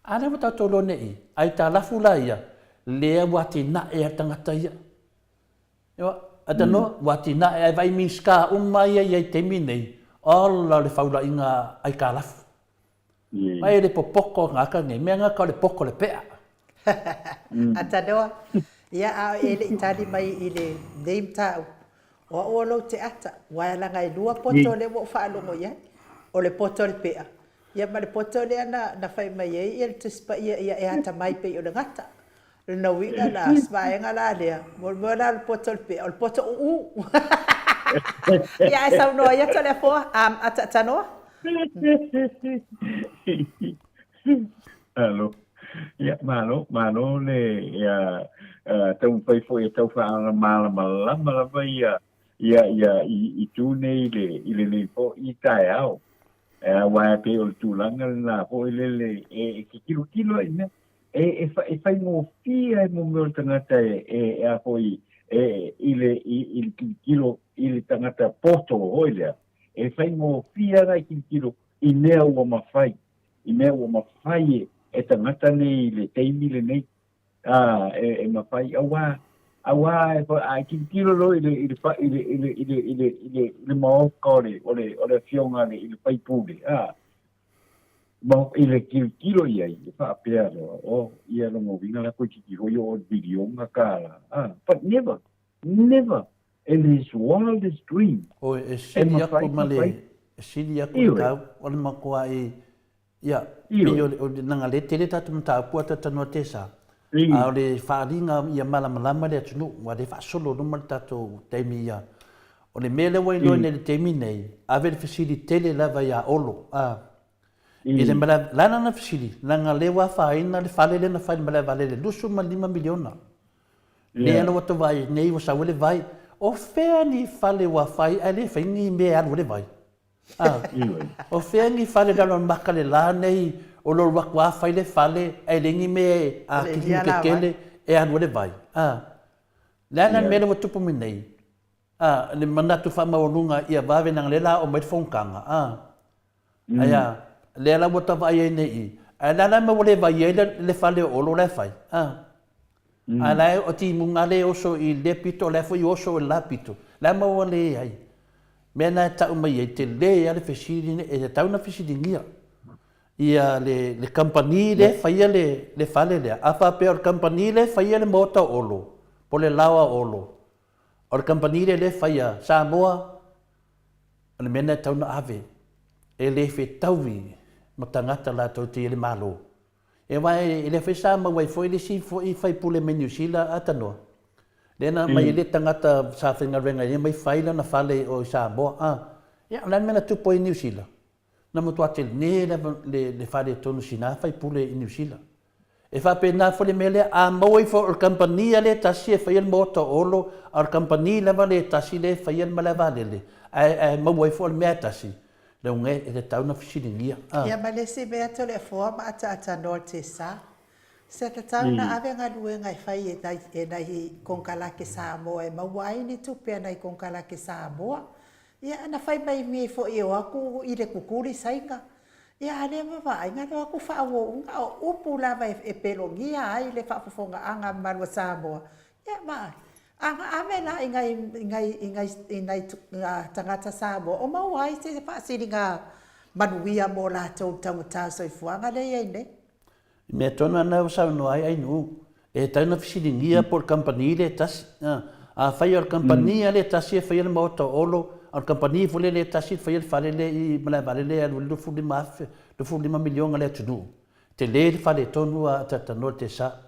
Ana wata tolo nei, ai ta lafu la ia. Lea wati na e a tangata ia. Ewa, ata no, wati na e ai vai minska umai ai temi nei. Ola le whaula inga ai ka lafu. Mai le popoko ngaka nei, mea ngaka le poko le pea. Ata noa. Ia a ele itali mai ile name tau. O lo te ata. Wai langa i lua poto le mo whaalongo ia. O le poto le pea. Ia ma le poto le ana na whai mai ei. Ia te spa ia e ata mai pe o le ngata. Le na wina na smaenga la lea. Mo la le poto le pea. O le poto Ia e sau noa ia to le foa. Ata tanoa. Hello. Ia malo le ia tau pai foi tau fa mala ia i tu nei le po i tai au wa pe o tu langa na po le kilo ina fai mo fia mo mo tangata a foi il kilo il tangata poto oile fai mo fia na kilo i nea o mafai e tangata nei le teimi le nei e mafai awa ai kilo lo ile mo kore ole fionga ile pai pule mo ile kilo ia i fa piano o ia lo mo vinga la ko kilo yo video ngakala but never in his wildest dream o e silia ko male silia ko ka o ma ko ai ia o nanga le tele tatu mta puata tano tesa a le faringa ia malama le tunu wa le fa solo no maltato temia o le mele wai lo ne temi nei ave facilite le lava ia olo ile mala lana na facili nanga le wa fa ina le fale le na fa mala vale le 2.5 miliona le alo to vai nei wa sa wele vai o fe ni fale wa fa ale fa ni me al wele vai o fe ni fale da lon makale la nei o lo wa fa le fale e le ni me a ki kele e an wele vai lana mele wa tupu mi nei le manatu whamaonunga ia wawe nang le la o mai whongkanga. Aia, le ala wata vai e nei. Ai la ma wale vai e le whale o lo le whai. Ai lai o ti munga le oso i le pito, le fo i oso i la pito. La ma wale ai. Mena e tau mai e te le ale whesiri e te tau na whesiri ngia. Ia le company le whaia le whale lea. Apa pe o company le whaia le mota olo. Po le lawa olo. O le company le whaia Samoa. O le mena e tau na ave. E le whe tauwi. Ma tangata la tau te le malo. E wai e le whe sama wai fo i le si fo i whai pule me New Zealand atanoa. Lena mai le tangata sa whenga renga e mai whaila na whale o Samoa. Ia lan mena tupo i New Zealand. Na mo toate ne le whare tonu sina whai pule i New Zealand. E whape nā whale mele a maui fo o kampania le tasi e whaiel mota olo o kampani lewa le tasi le whaiel malewa lele. Ai maui fo o mea tasi. Le unge e le tauna whisiringia. Ia malesi mea to le fua ma ata no te sa. Se te tauna ave ngā lue ngai whai e nai kongkalake Samoa e mawai ni tupe nai kongkalake Samoa. Ia ana whai mai mi fo i o aku i le kukuri sainga. Ia ane mawai ngā no aku whaawo unga o upu lava e pelongia ai le whaafofonga anga marua Samoa. Ia mai. Anga ame la ingai tangata Samoa. O mawai te whaasiri ngā manuia mo la tau tangata soifuanga le iei ne. Me tona na usau no ai nu. E tauna whisiringia por company le tasi. A whai o company le tasi e whai le mota olo. Al company vole le tasi fai fale le I malevale le al lu fu di maf lu fu di milion le tu te le fale tonu a tata no te sa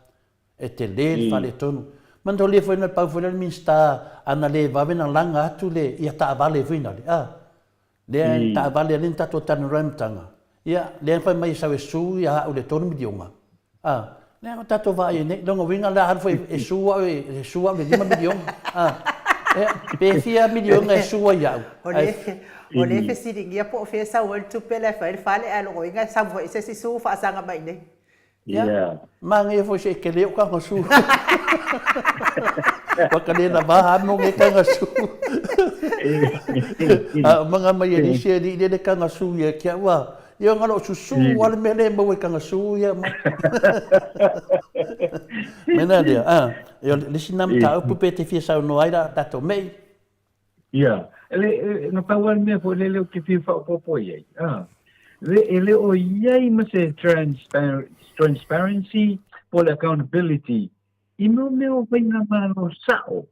e te le fale tonu mando le foi na pa vole min sta ana le va vena langa tu le ia ta vale vina le le ta vale le ta to tan ramtanga ia le fa mai sa su ia o le tonu milion le ta to va ne longo vinga la har foi e su le 5 milion pe fia milion e sua iau. O le fe siringia po fe sa wal tu pele fa fale alo inga sa vo se si su fa sanga mai ne. Yeah. Mangi fo se ke le ka ngasu. Wa ka le na ba no nge ka ngasu. Manga mai ni se di le ka ngasu ye kia wa. Yo ngalo susu wal mele mo ka ngasu ya. Mena dia yo le sinam ta upu pete fia sa no aira tato mei. Yeah. No pa wan me fo le ke fi fa popo ye. Le o ye ma se transparency for accountability. Imo me o pena mano sao.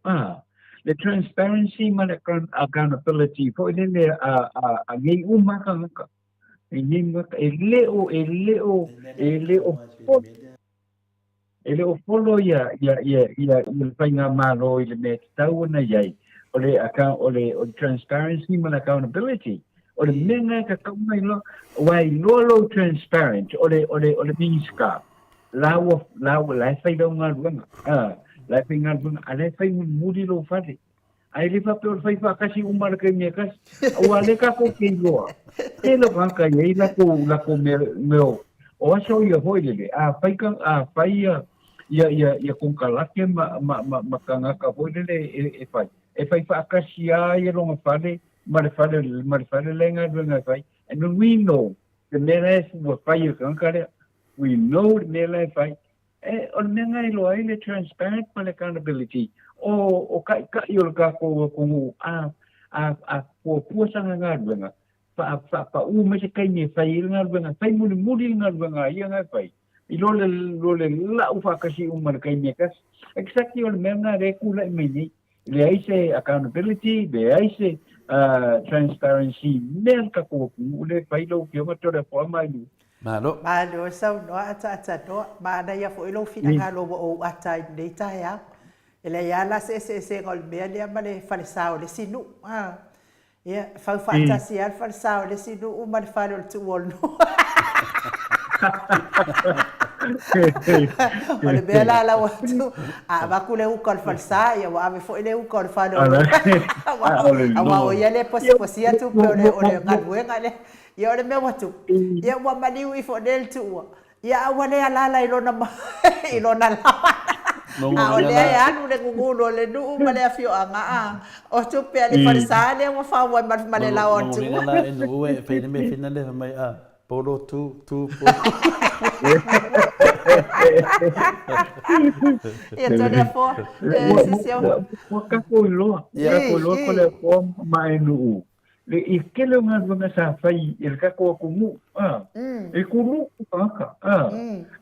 Le transparency ma accountability for le ngai umaka ka. Ele o follow ya painga malo ile me tau na yai o transparency and accountability o le menga ka mai lo wai lo transparent o le miska la fai do nga la fai nga ale fai mudi lo fate ai le fa pe fai fa kasi umar ka me kas o ale ka ko ke lo e lo ka ye la ko me o aso ia hoile fai ia kung kalake ma kanga ka hoile e fai fa akasia ia longa fale ma le fale lenga dunga fai and we know the mele was fai kanga we know the mele fai o menga ilo ai transparent ma accountability o ka yo ka ko ko puasa nga dunga pa me se kai ni fai nga dunga fai muli nga dunga ia nga fai ilo le la ufa kasi umar kai ni kas exactly o menga re kula meni le ai se accountability le ai se transparency men ka ko le fai lo ke ma tore po mai lu Malo sa no ata no ma na ia fo ilo fina ngalo o ata data ya ele ya la se gol me le ma le falsao le sinu ia fa fantasia al falsao le sinu o ma fa le tu wol no ole bela la watu va kule u kol falsa ia wa ave fo ile u kol fa no wa o ia le posia tu ole ngadwe le ia ole me watu ia wa mali u fo del tu ia wa le ala ilona ilona A o lea e anu le ngungulu le nuu ma le afio anga a. O tupe ali farisā le wa whaua ma le lau atu. Nongo winga la e nuu e whaine me whina le mai a. Polo tu. Ia tōne a fō. Sisio. Kako iloa. Kako iloa ko le fō mai nuu. Le I kele ngā runga sa whai I le kako kumu. E kuru kaka.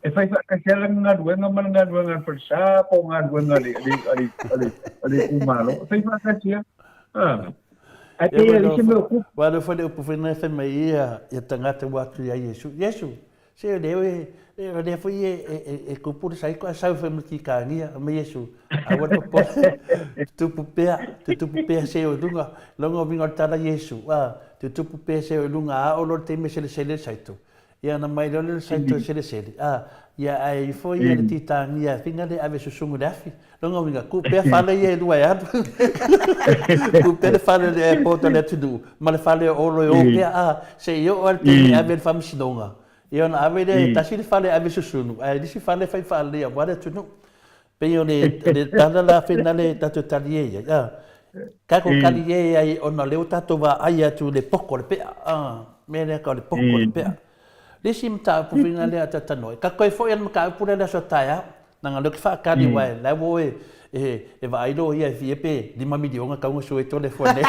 E whai whakasiala ngā ruenga mana ngā ruenga wharisā po ngā ruenga ali kumalo. Whai whakasia. A te ia isi meo kupu. Wāre whare upu whenua e whai ia tangata watu ia Yesu. Yesu, se o leo e whai e kupura saiko a sau whai maki kāngia a me Yesu. A wata po, tupu pēa se o lunga, longa winga o tara Yesu. Te tupu pēa se o lunga a olo te me sele saito. Ia na mai lole saito sele. Ia ai foi ia le titangia finga le ave susungu dafi. Longa winga ku pēa whale ia e lua e atu. Ku pēa whale le pota le tudu. Ma le whale olo e o pēa se i o al te ave le whamisinonga. Ia na ave le tasi le whale ave susunu. Ai disi whale whai whale ia wale tunu. Peo le tala la whina le tatu tali e ia. Kako kali e ai ona leo tatu wa ai atu le poko le pea. Me le ka le poko le pea. Lesi mta pufina le ata tanoi. Kako e foi mka pura le so taia. Nanga le fa kali wai. La wo e va ailo ia fiepe 5 miliona ka un so e tole fone.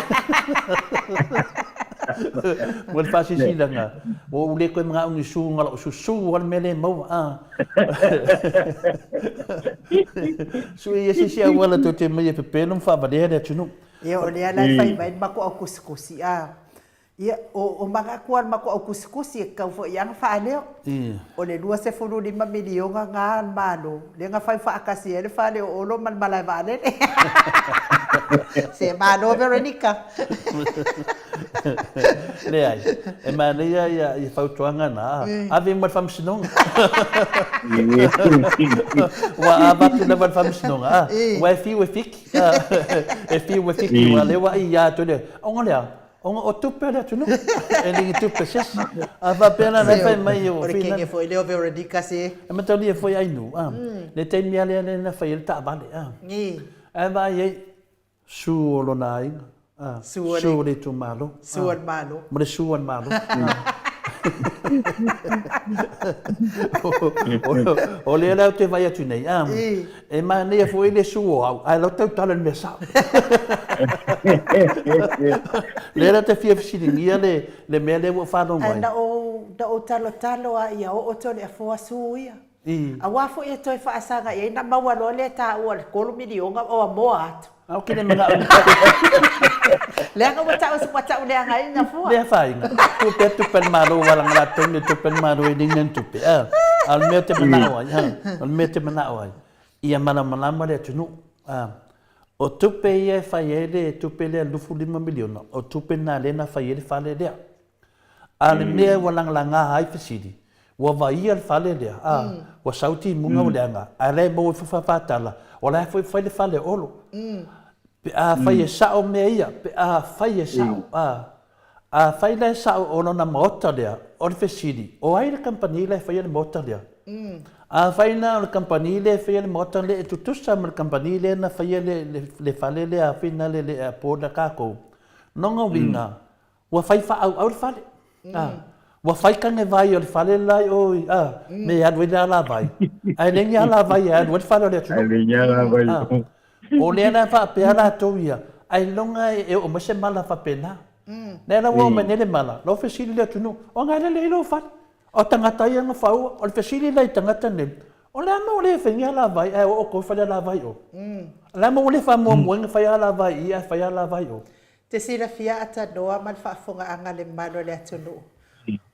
Wal fasi silanga. O le ko mga un su ngala su wal mele mo Su ia si wala to te mai pe non fa va de tunu. Ia o le ala fai mai mako au kusikusi Ia o mga kuan mako au kusikusi ka fo yang fa leo. O le 2.5 miliona ngā malo. Le nga fai fa akasi ele fa le o lo man malai vale. Se malo Veronica. Le ai. E mana ia fautuanga na. Ave mo fam sinong. Wa abatu na fam sinong. Wa fi we fik. E fi we fik wa le wa ia to le. Onga o tupe le tunu. E ni tupe ses. Ava pena na fai mai o fina. Ore foi leo Veronica se. E matali foi ai nu. Le te mi ale na fai el ta vale. Ni. E vai suolo nai. Suole tu malo. Suol malo. Mare suon malo. O le la te vai atu nei. E ma ne foi le suo au. Ai lo tau tala me sa. Le la te fia fisilingia le mele wo fa no mai. Da o talo a ia o tole a fo suia. A wafo e toi fa asanga e na mawa lo le ta o kolo milionga o mo atu. Au kine mena. Lea ka wata o lea ngai na fua. Lea fai nga. Tupe tupen maro walang ratong ni tupen maro e dingen tupe. Al mea te manao ai. Al mea te manao ai. Ia mana le tunu. O tupe ia fai ele tupe lea lufu 5 miliona. O tupe na lena fai ele fale lea. Al mea walang langa ai fasidi. Wa vai al fale lea. Wa sauti munga o lea nga. Ale mo whawhatala. O la fai le fale olo. Pe a fai e sao mea ia, pe a fai e sao, a fai le sao o na mota lea, o le fesiri, o ai le kampani le fai le mota lea. A fai na le kampani le fai le mota lea, e tutusa ma le kampani le na fai le fale le a fina le a poda kako. Nonga winga, wa fai fa au le fale. Wa fai kange vai o le fale lai oi, me adwe la vai. Ai lengi ala vai adwe fale le tunu. Ai lengi ala vai. O le na fa pe ala toia ai longa e o mase mala fa pena ne na wo menele mala lo fesili le tunu o nga le lo fa o tangata ia nga fa o le fesili le tangata ne o la mo le fenga la vai e o ko fa la vai o la mo le fa mo nga fa la vai ia fa la vai o te sila fia ata doa mal fa fonga anga le malo le tunu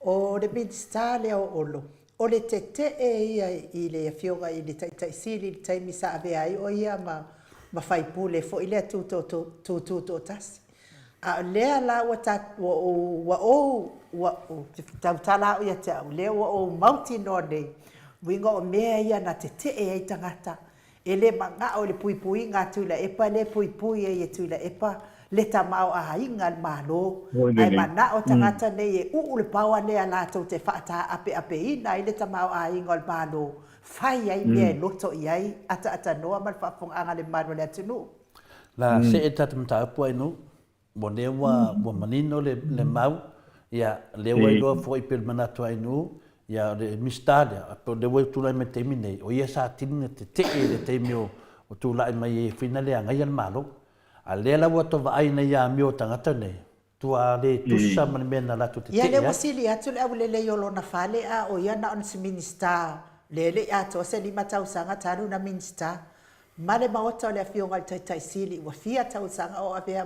o le bidsta le o olo o le tete e ia i le fionga i le tai sili tai misa ave ai o ia ma fai pule fo ile tu tas a le la wa tala o ya ta le o mountain ode winga o me ia na te e tangata ele manga o le pui nga tu la epa le pui e tu la epa le tamao a inga malo ai mana o tangata ne e u le pawa le ala to te fata ape ina ile tamao a inga malo fai ai mea e loto i ai ata noa mal whaafonga le maro le atunu. La se e tata mta pua inu, mo lewa manino le mau, ia lewa i loa fo i pel manatu inu, ia le mistalia, po lewa i tula me teimi nei, o ia sa tinga te le teimi o tula mai e fina le angai al malo, a lea la wato va aina ia mio tangata nei, tua le tusa man mena la tu te ia le wasili atu le au lele yolo na fale a o ia na on si minista lele atu se lima tau sanga taru na minista male maota le afionga le tai sili wa fia tau sanga o avea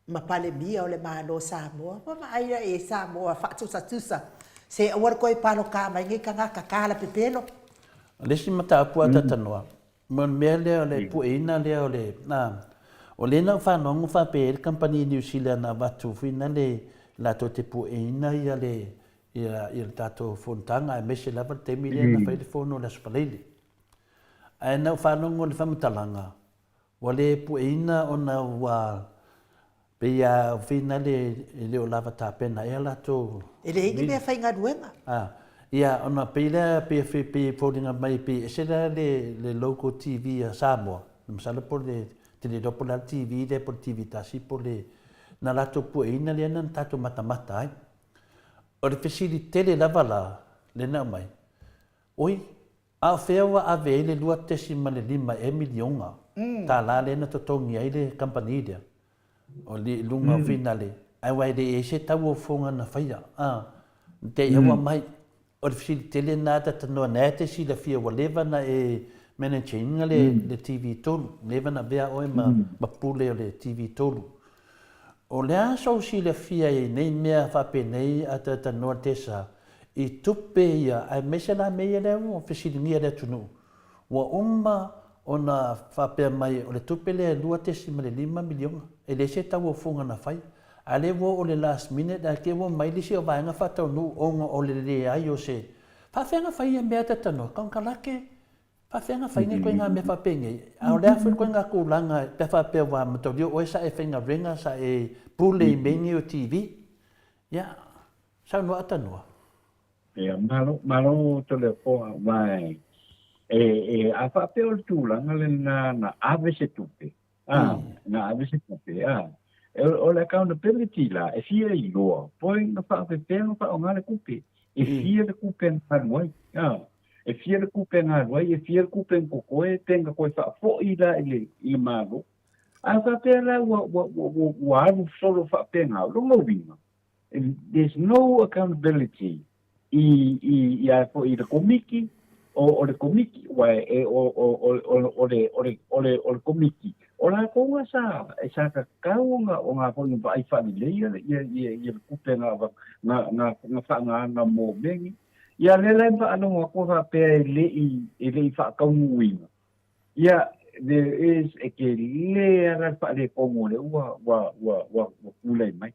ma pale mia o le malo Samoa ma aia e Samoa tusa se awar koi palo ka mai ngi kanga kakala pepelo lesi mata pua tatanoa mon mele o le puina le o le na o le na fa no fa pe el company New Zealand na batu fina le la to te puina ia le ia tato fontanga e mese lava te mile na fa le fono la spalele ai na fa no le famtalanga o le puina ona wa pe ia fina le o lava ta pena e la to ele ingi me fa inga duenga ia ona pe la pe folding mai pe se le local TV a Samoa msala por le te dopo la TV de por TV tasi por le na la to puina le nan tato mata ai o le facilite le lavala le na mai oi a fewa a vele lua tesi ma le 5 milionga ta la le na to tongi ai le company dia o le lunga finale ai wai de se tau fonga na faia te ia mai o le facilite le na ta no na te si la fia waleva na e managing le TV tolu leva na bea o ma pule le TV tolu o le aso si le fia e nei mea fa pe nei ata no tesa i tupe ia ai mesela me le o facility le tunu wa umma ona fa pe mai o le tupe le lua tesi ma le 5 miliona e le se tau fonga na fai ale wo o le last minute a ke wo mai le se o vainga fa tau nu o le ai o se fa fenga fai mea tata no kan kalake fa fenga fai ne ko nga me fa penge a le fa ko nga kulanga pe fa pe wa mo to o sa e fenga renga sa e pule mengi o TV ya sa no ata no ya malo to le po vai a fa pe o tulanga le na ave se tupe na ave se tupe o le accountability la e fia i loa poi na fa pe fa o ngale kupe e fia de kupe na moi e fia le kupe ngā roi, e fia le kupe ko koe, tenga koe wha fo i la i mago. A wha pēr la wa aru solo wha pēr ngā, longa winga. There's no accountability i a fo i le komiki, o le komiki, wai e o le komiki. O la konga sa ka kaunga o ngā fo i wha i whani leia, i le kupe ngā wha ngā mō mengi. Ia le lai pa ano ko fa pe le fa ka muinga. Ia there is a ke le ara pa le ko mo le wa pulai mai.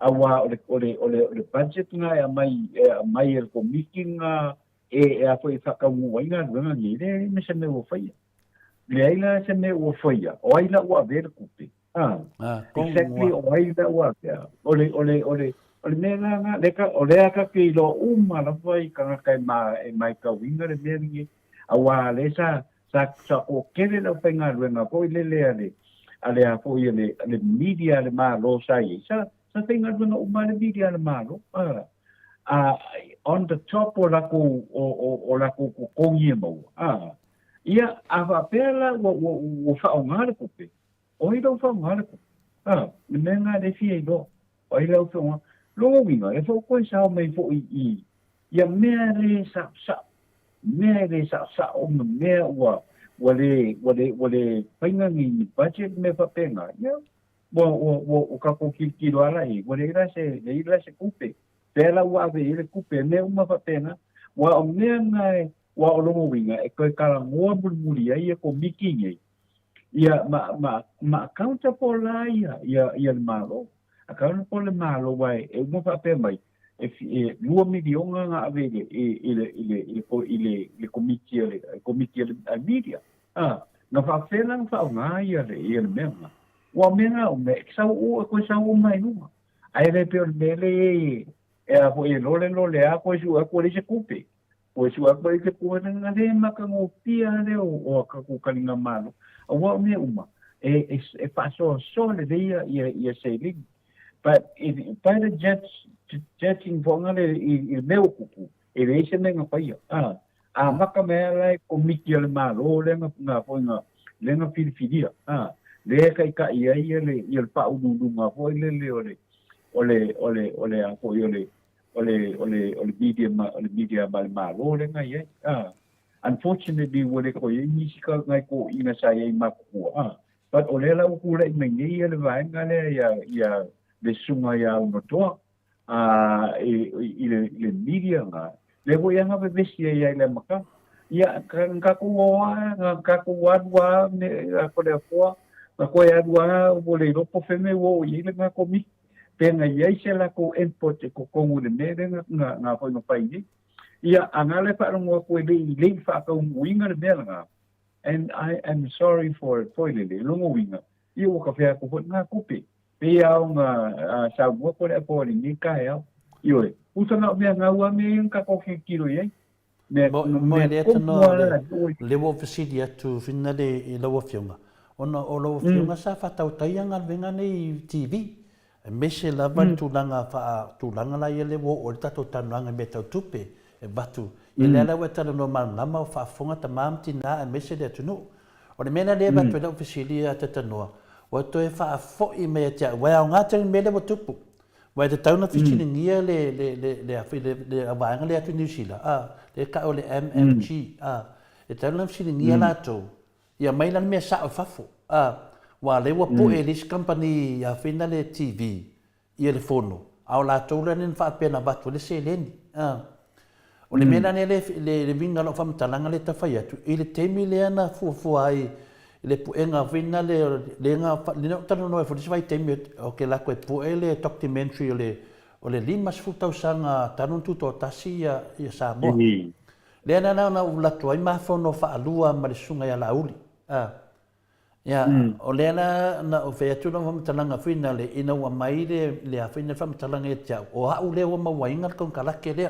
Awa o le budget nga mai el ko mikinga a foi fa ka muinga nga ni le me se me wo fa. Le ai la se me wo fa. O ai la wa ver kupe. Exactly o ai la wa. Ole mena nga leka ole aka ki lo la vai ka kai mai ka winga le meni awa le sa o kele lo penga ruenga ko ale a ko le media le ma lo sai sa penga ruenga le media le ma lo on the top o la ko kongi mo ia ava pela wo fa o ngale ko pe o i do fa ngale ko le mena le fi do o i lo fa longa winga e fo ko sa mai fo i ia mea le sa o mea wale painga ni budget me fa penga ia o ka ko ki lo ala i wale ira se kupe pela wa ve ile kupe me uma fa penga wa o mea ngai wa o longa winga e ko kala mo bulbuli ia ko mikingi ia ma counter for la ia malo akana po le malo wai e mo fa pe mai e 2 miliona nga ave ile komiti le media na fa fela fa nga ia le mema wa mena o me sa o ko sa o mai no ai le pe le e a ko e lole a ko su a ko le se kupe ko su a ko ke ko na le maka ngo pia le o ka ku kalinga malo a wa me uma e paso so le ia se li but if by the jetting vongale il meu kupu e le se nga pa ia a maka me lai ko miki le malo le nga po nga le nga filfilia le ka ia le il pa u nga po le ole a ko ole media malo le ngai unfortunately wole ko ni sika ngai ko ina sa ye ma ko but ole la ku le me ni le vai ngale ya le sunga ya no to ile media nga le ko ya nga be sia ya le maka ya ka ku wa ne ko le ko ya wa wole ro po feme wo ile nga ko mi pena ia se la ko import ko kongu le mele nga foi no país ia angale pa no ko le fa ko winga le mele and I am sorry for le lo winga io ka fa ko na kupe pe ia nga sa mo ko le po ni ka ia io usa na me nga wa me ka ko kilo ye mo le tano le wo fasidi atu finale i lo fionga ona o lo fionga sa fa tau tai nga venga nei TV mese lava tulanga fa tulanga la yele wo o tato tananga me tau tupe e batu ile ala weta no malama fa fonga tamam tina mese de tunu o le mena le batu da ofisilia tatanoa o to e fa fo i me tia wa nga teng me le tupu wa te tau na fisini ngia le avanga le atu New Zealand le ka o le MMG e tau na fisini ngia la to ia mai lan me sa o fafo wa le wa po elis company ya finale TV ia le fono au la tola nen fa pena batu le seleni o le mena le vinga lo fam talanga le tafai atu ile temi le ana fu ai le pu enga finale le nga le no tano no fo vai temi o ke la ko pu ele documentary o le limas futa usanga tanu tu to tasia ia Samoa le ana na la to ai ma fono fa alua ma le sunga ya lauli ya o lena na o fe tu no talanga finale ina wa mai le a finale fam talanga e tia o ha u le wa mawainga kon kala ke le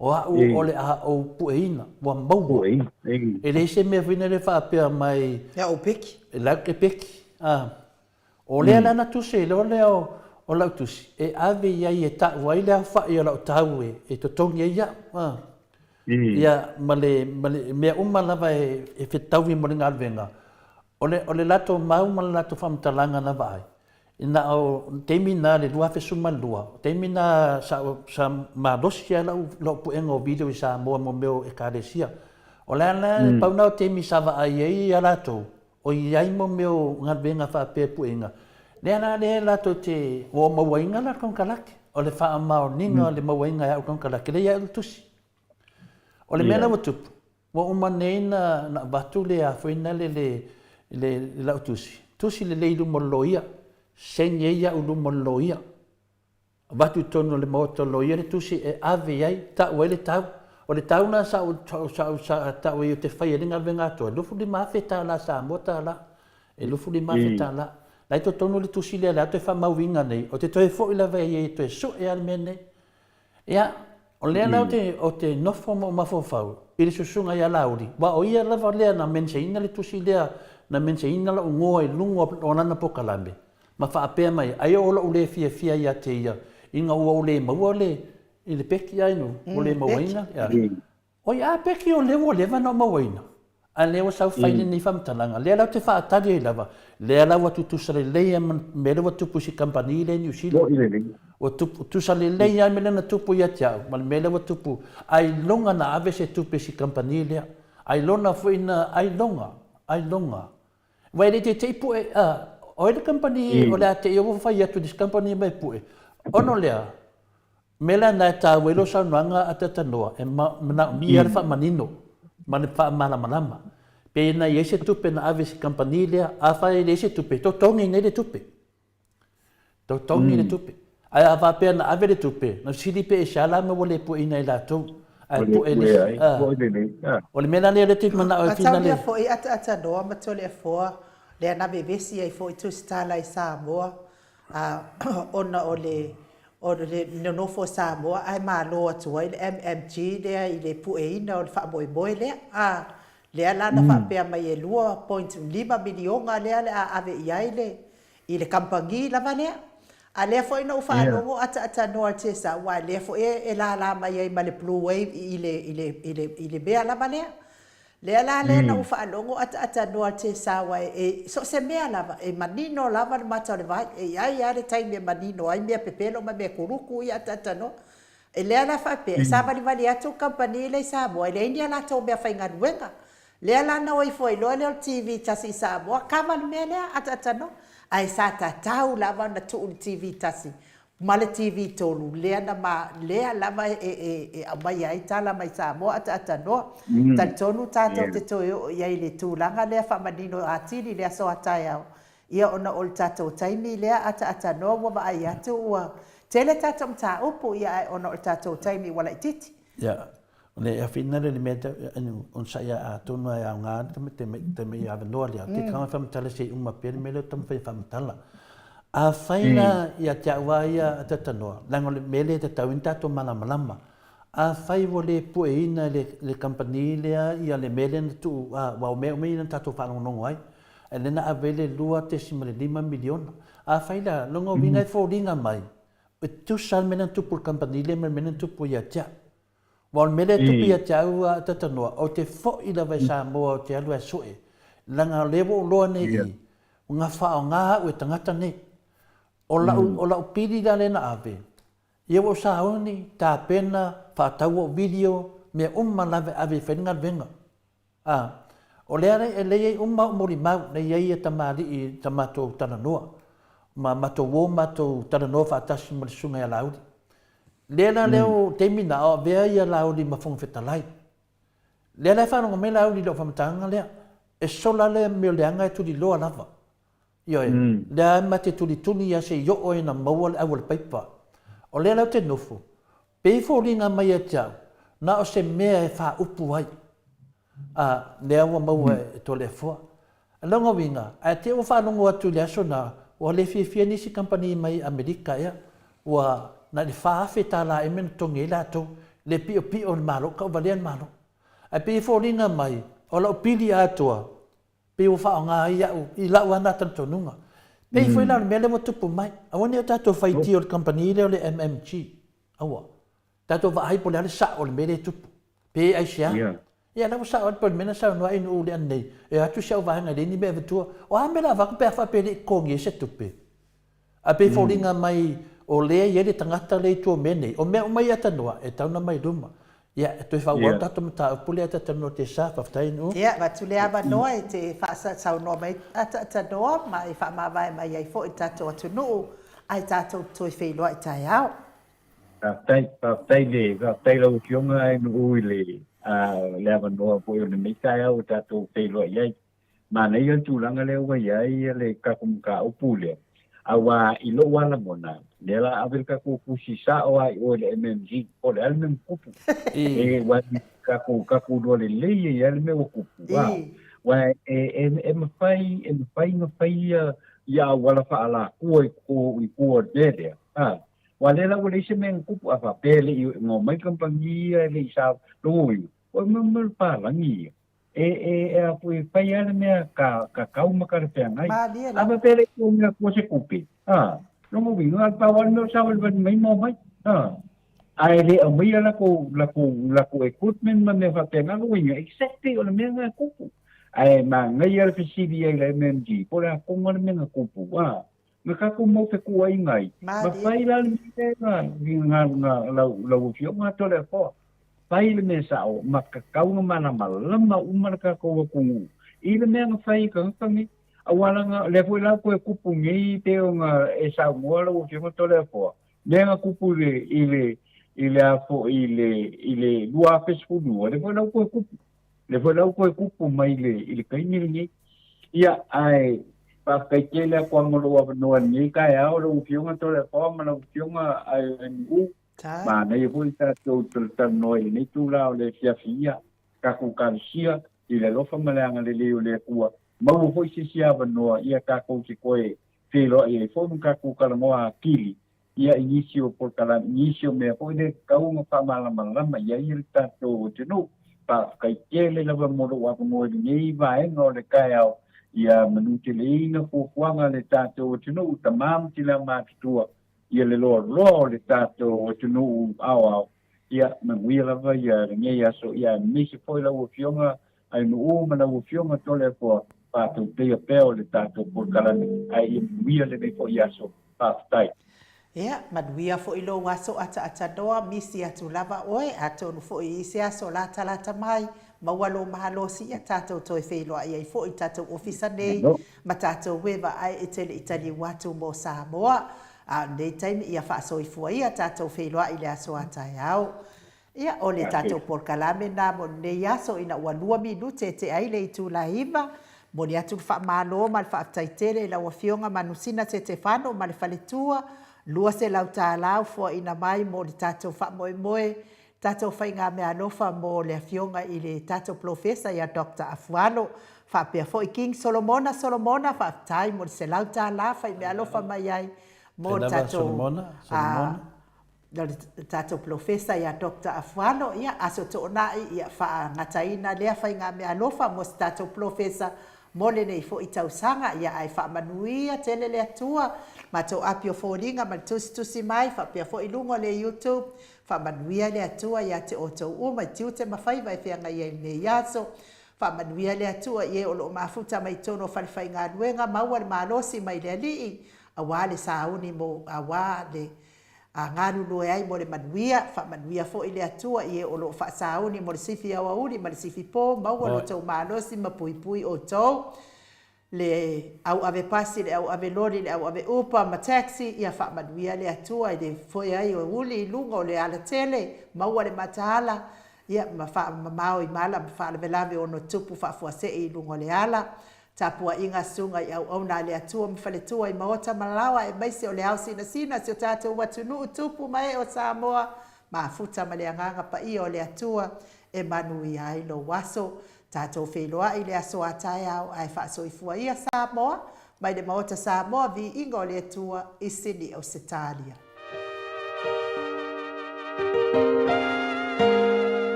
o ha u o le a o puina wa mbau e le se me finale fa pe mai ya o peki la ke peki o lena na tu se lo le o la tu e ave ya e ta wa ile fa ya la tawe e to tongi ya ya male me umma lava e fetawi mo ngal venga ole lato mau mal lato fam talanga na vai ina o temina le dua fe suma lua temina sa ma dosia lo pu engo video sa mo meu e karesia ola na pa na temi sa va ai ya lato o iai mo meu ngal venga fa pe pu enga le na le lato te o mo wainga la kon kalak ole fa ma ninga le mo wainga ya kon kalak le ya tusi ole mena watu wo umanena na batu le a fina le la tusi le leilu moloia senye ya ulu moloia batu tono le moto loia le tusi e ave ai ta wele tau o le tau na sa ta we te fai ninga venga to lu fu di ma feta la sa mota la e lu fu di ma feta la lai to tono le tusi le la te fa ma winga nei o te toe fo ila ve e to so e al mene ya o le na o te no fo mo ma fo fau ile susunga ya lauri wa o ia lava le na mense ina le tusi le na mense ina la ngoi lungo ona na pokalambe ma fa ape mai ai o lo le fia ya te ia inga o le ma le ile peki ai no o le mawaina ya o ya peki o le va no mawaina a le o sau fai ni fam talanga le la te fa tadi lava le la wa tu sale le me le wa tu pusi company le New Zealand o tu sale le ya me na tu pu ya tia mal me le wa tu pu ai longa na ave se tu pusi company le ai lona foi na ai longa vai le te pu o le company o le te yo fa ya tu dis company mai pu ono le mela na ta welo sa nanga atata noa e na mi fa manino man fa malama pe na yese tu pe na ave company le a fa le se tu pe to tongi ne le tu pe to tongi le tu pe ai ava pe na ave le tu pe na sili pe shala me wole pu ina la tu ai pu ele o le mela le te mana o fina le fo i ata do ma to le fo le na bebesi ai fo tu stala i Samoa ona ole o le no fo Samoa ai malo atu ai le MMG le i le pueina o le whaamoemoe lea. Lea lana whaapea mai e 2.5 milionga lea le a ave iai i le kampangi lava lea. A lea fo ina ufa alongo ata noa te sa wa lea fo e la mai ai ma le Blue Wave i le bea lava lea. Lea la lea na ufa alongo ata noa te sa wa so se mea lava e manino lava le mata le vai e ai le taimi e manino ai mea pepelo ma mea kuruku i ata no. E lea la whaapea sa vali atu kampani le Samoa e lea india la tau mea whainga nuenga. Lea la na oi foi lo le TV tasi Samoa kama ni mea lea ata no. Ai sa tau lava na tu TV tasi. Male TV tolu lea na ma lea lava mai ai tala mai Samoa ata no. Tal tonu tato te toyo ia le tūlanga lea whamanino atiri lea so atai au. Ia ona ol tato taimi lea ata no wa ai atu ua. Tele tato mta upu ia ona ol tato taimi wala ititi. Ya. Le afina le meta on saya atunu ai anga te me ya no ali te kama fam tala se uma per mele tam fam tala a faina ya tawa ya tatano lango le mele te tawinta to malama a fai vole pueina le company le ya le mele tu wa me na tato fa no ai ele na avele lua te 5 milion a faila longo vinga fo dinga mai tu sal mena tu por company le mena tu po ya cha Wal mele tupi a tau a tatanoa, o te fo i la vai Samoa o te alu a soe, langa lewo loa ne i, ngā whao ngā ue tangata ne, o lau piri la lena ave. Ia wo sa hauni, tā pena, whātau o video, mea lave ave whenga venga. O lea rei e lei umma mori mau, nei ei e tamari i tamato tananoa, ma mato wo mato tananoa whaatasi marisunga e lauri. Lela leo temina o vea ia lauri ma fong fetalai. Lela whanonga me lauri lo whamatanga lea. E sola lea meo leanga e turi loa lava. Ioe, lea ma te turi tuni ia se yo oe na maua le awal paipa. O lea lau te nofo. Peifo ringa mai e tiau. Na o se mea e wha upu ai. Lea wa maua e to lea fua. Longa winga, a te o whanongo atu lea so na o le fia nisi company mai Amerika ea. Wa na le whaafe tā la e mena tonge la to le pio malo ka valian malo ai pe fo ringa mai o la pili atua pe o fa nga i la wana tanto nunga pe fo la me le motu pu mai a woni ta to fai ti o company le MMG awa ta to va ai po le sa o le me tu pe ai sia ia na sa o po mena sa no ai no le nei e atu sa va nga ni be tu o a me la va pe fa pe ko ngi se tu pe a pe fo ringa mai o lea ia le tangata le tua mene, o mea o mai atanua, e tauna mai ruma. Ia, e toi whauau tato mata upule atatanoa te sa, whaftai no? Ia, watu lea wanoa e te whaasa saunoa mai atatanoa, ma e whaamawai mai ai fo i tato atu nuu, ai tato toi wheiloa i tai au. Whaftai lau kionga ai no ui lea wanoa po i o nei tai au tato wheiloa i ai. Ma nei atu langa leo wai ai le kakumka upule. Awa ilo wala mona dela abil ka ku kusisa o ai o le MMG o le almen kupu wa ka ku do le le ye alme o kupu wa mafai ya wala fa ala ku de wa le la wala se men kupu afa pele ngo mai kampangi le sa lui o mo pa langi a pui pai ana mea ka kau makara pea ngai. Aba pere ko mea ko se kupi. Longo wingo al pawan no sa wal mai mo mai. Ai le o mai la ko equipment ma me fa pena no wingo exactly o mea nga kupu. Ai ma ngai al fisidi ai le MMG. Por a ko ngar mea kupu. Me ka ko mo te ko ai ngai. Ma fai la le mea nga lau fio nga tole fo. Pai le mea sao, ma kakau nga mana malama umar ka kowa kungu. I le mea nga whai ka ngangi, awala nga, le fui lau koe kupu ngei te o nga e sao mua lau o whiunga tole a fua. Le nga kupu i le lua fesfudua, le fui lau koe kupu. Le fui lau koe kupu mai i le kainiri ngei. Ia, ai, pa kai kele a kwa ngolo a noa ngei kai au lau o whiunga tole a fua, ma lau whiunga ai ngu. Ma nei hui tātou tanoi nei tūrao le fiafia, kaku karisia, i le lofa maleanga le leo le kua. Mau hui se siawa noa, ia kakou se koe whiloa i le whonu kaku karamoa kili, ia inisio por kala inisio me ko de kaunga pa malama ia ia tato tenu pa kai kele lava mo wa mo ni va no le kai au ia manuti le ina ko kwanga le tato tenu tamam tila matua ia le lo le tato tenu au ia manguia lava ia nge ia so ia misi foi la ufionga ai no mana ufionga tole ko pa tu te peo le tato por kala ai ia le me ko ia so pa tai. Ia, manuia fo ilo waso ata doa misi atu lava oe atonu fo i se aso lata mai mawalo mahalo si ia tatou toi whailoa ia i fo i tatou ofisa nei ma tatou wewa ai itali watu mo Samoa nei taimi ia whaaso i fua ia tatou whailoa i le aso atai au ia o le tatou porkalame na mo nei aso ina ua 2 minute te ai le itu la hiva mo ni atu wha malo ma le whaataitere la wafionga manusina te whano ma le whaletua lua se lau tālau fua ina mai mo le tātou wha moe tātou whainga mea alofa mo le afionga i le tātou profesa ia Dr. Afuano wha pia fo i King Solomona wha tai mo le se lau tālau whai mea alofa mai ai mo tātou profesa ia Dr. Afuano ia aso toonai ia wha ngataina lea whainga mea alofa mo se tātou profesa mole nei fo i tausanga ia ai wha manuia tele le atua ma tau apio fōringa ma tusi mai wha pia fo i lungo le YouTube wha manuia le atua ia te o tau uma i tiu te mawhaiva e whianga ia i nei aso wha manuia le atua ia o loo mafuta mai tono whalewhai ngā ruenga maua le malosi mai le alii a wale sauni mo a wale a ngaru loe ai mo le manuia wha manuia fo i le atua ia o loo wha sauni mo le sifi awa uri ma le sifi pō maua lo tau malosi ma pui o tau le au ave pasi le au ave lori le au ave upa ma taxi ia wha manuia le atua i le foi ai o uli lunga o le ala tele maua le mataala ia ma wha mao i mala ma wha le velave o no tupu wha fuase i lunga o le ala tapua inga sunga i au na le atua ma whale tua i maota malawa e maise o le au sina si o tātou watunu tupu mai o Samoa ma futa ma le anganga pa i o le atua e manui ai lo waso tātou wheloa i le aso atai au ai whaaso i fua ia Samoa mai le maota Samoa vi inga o le atua i sini o Setalia.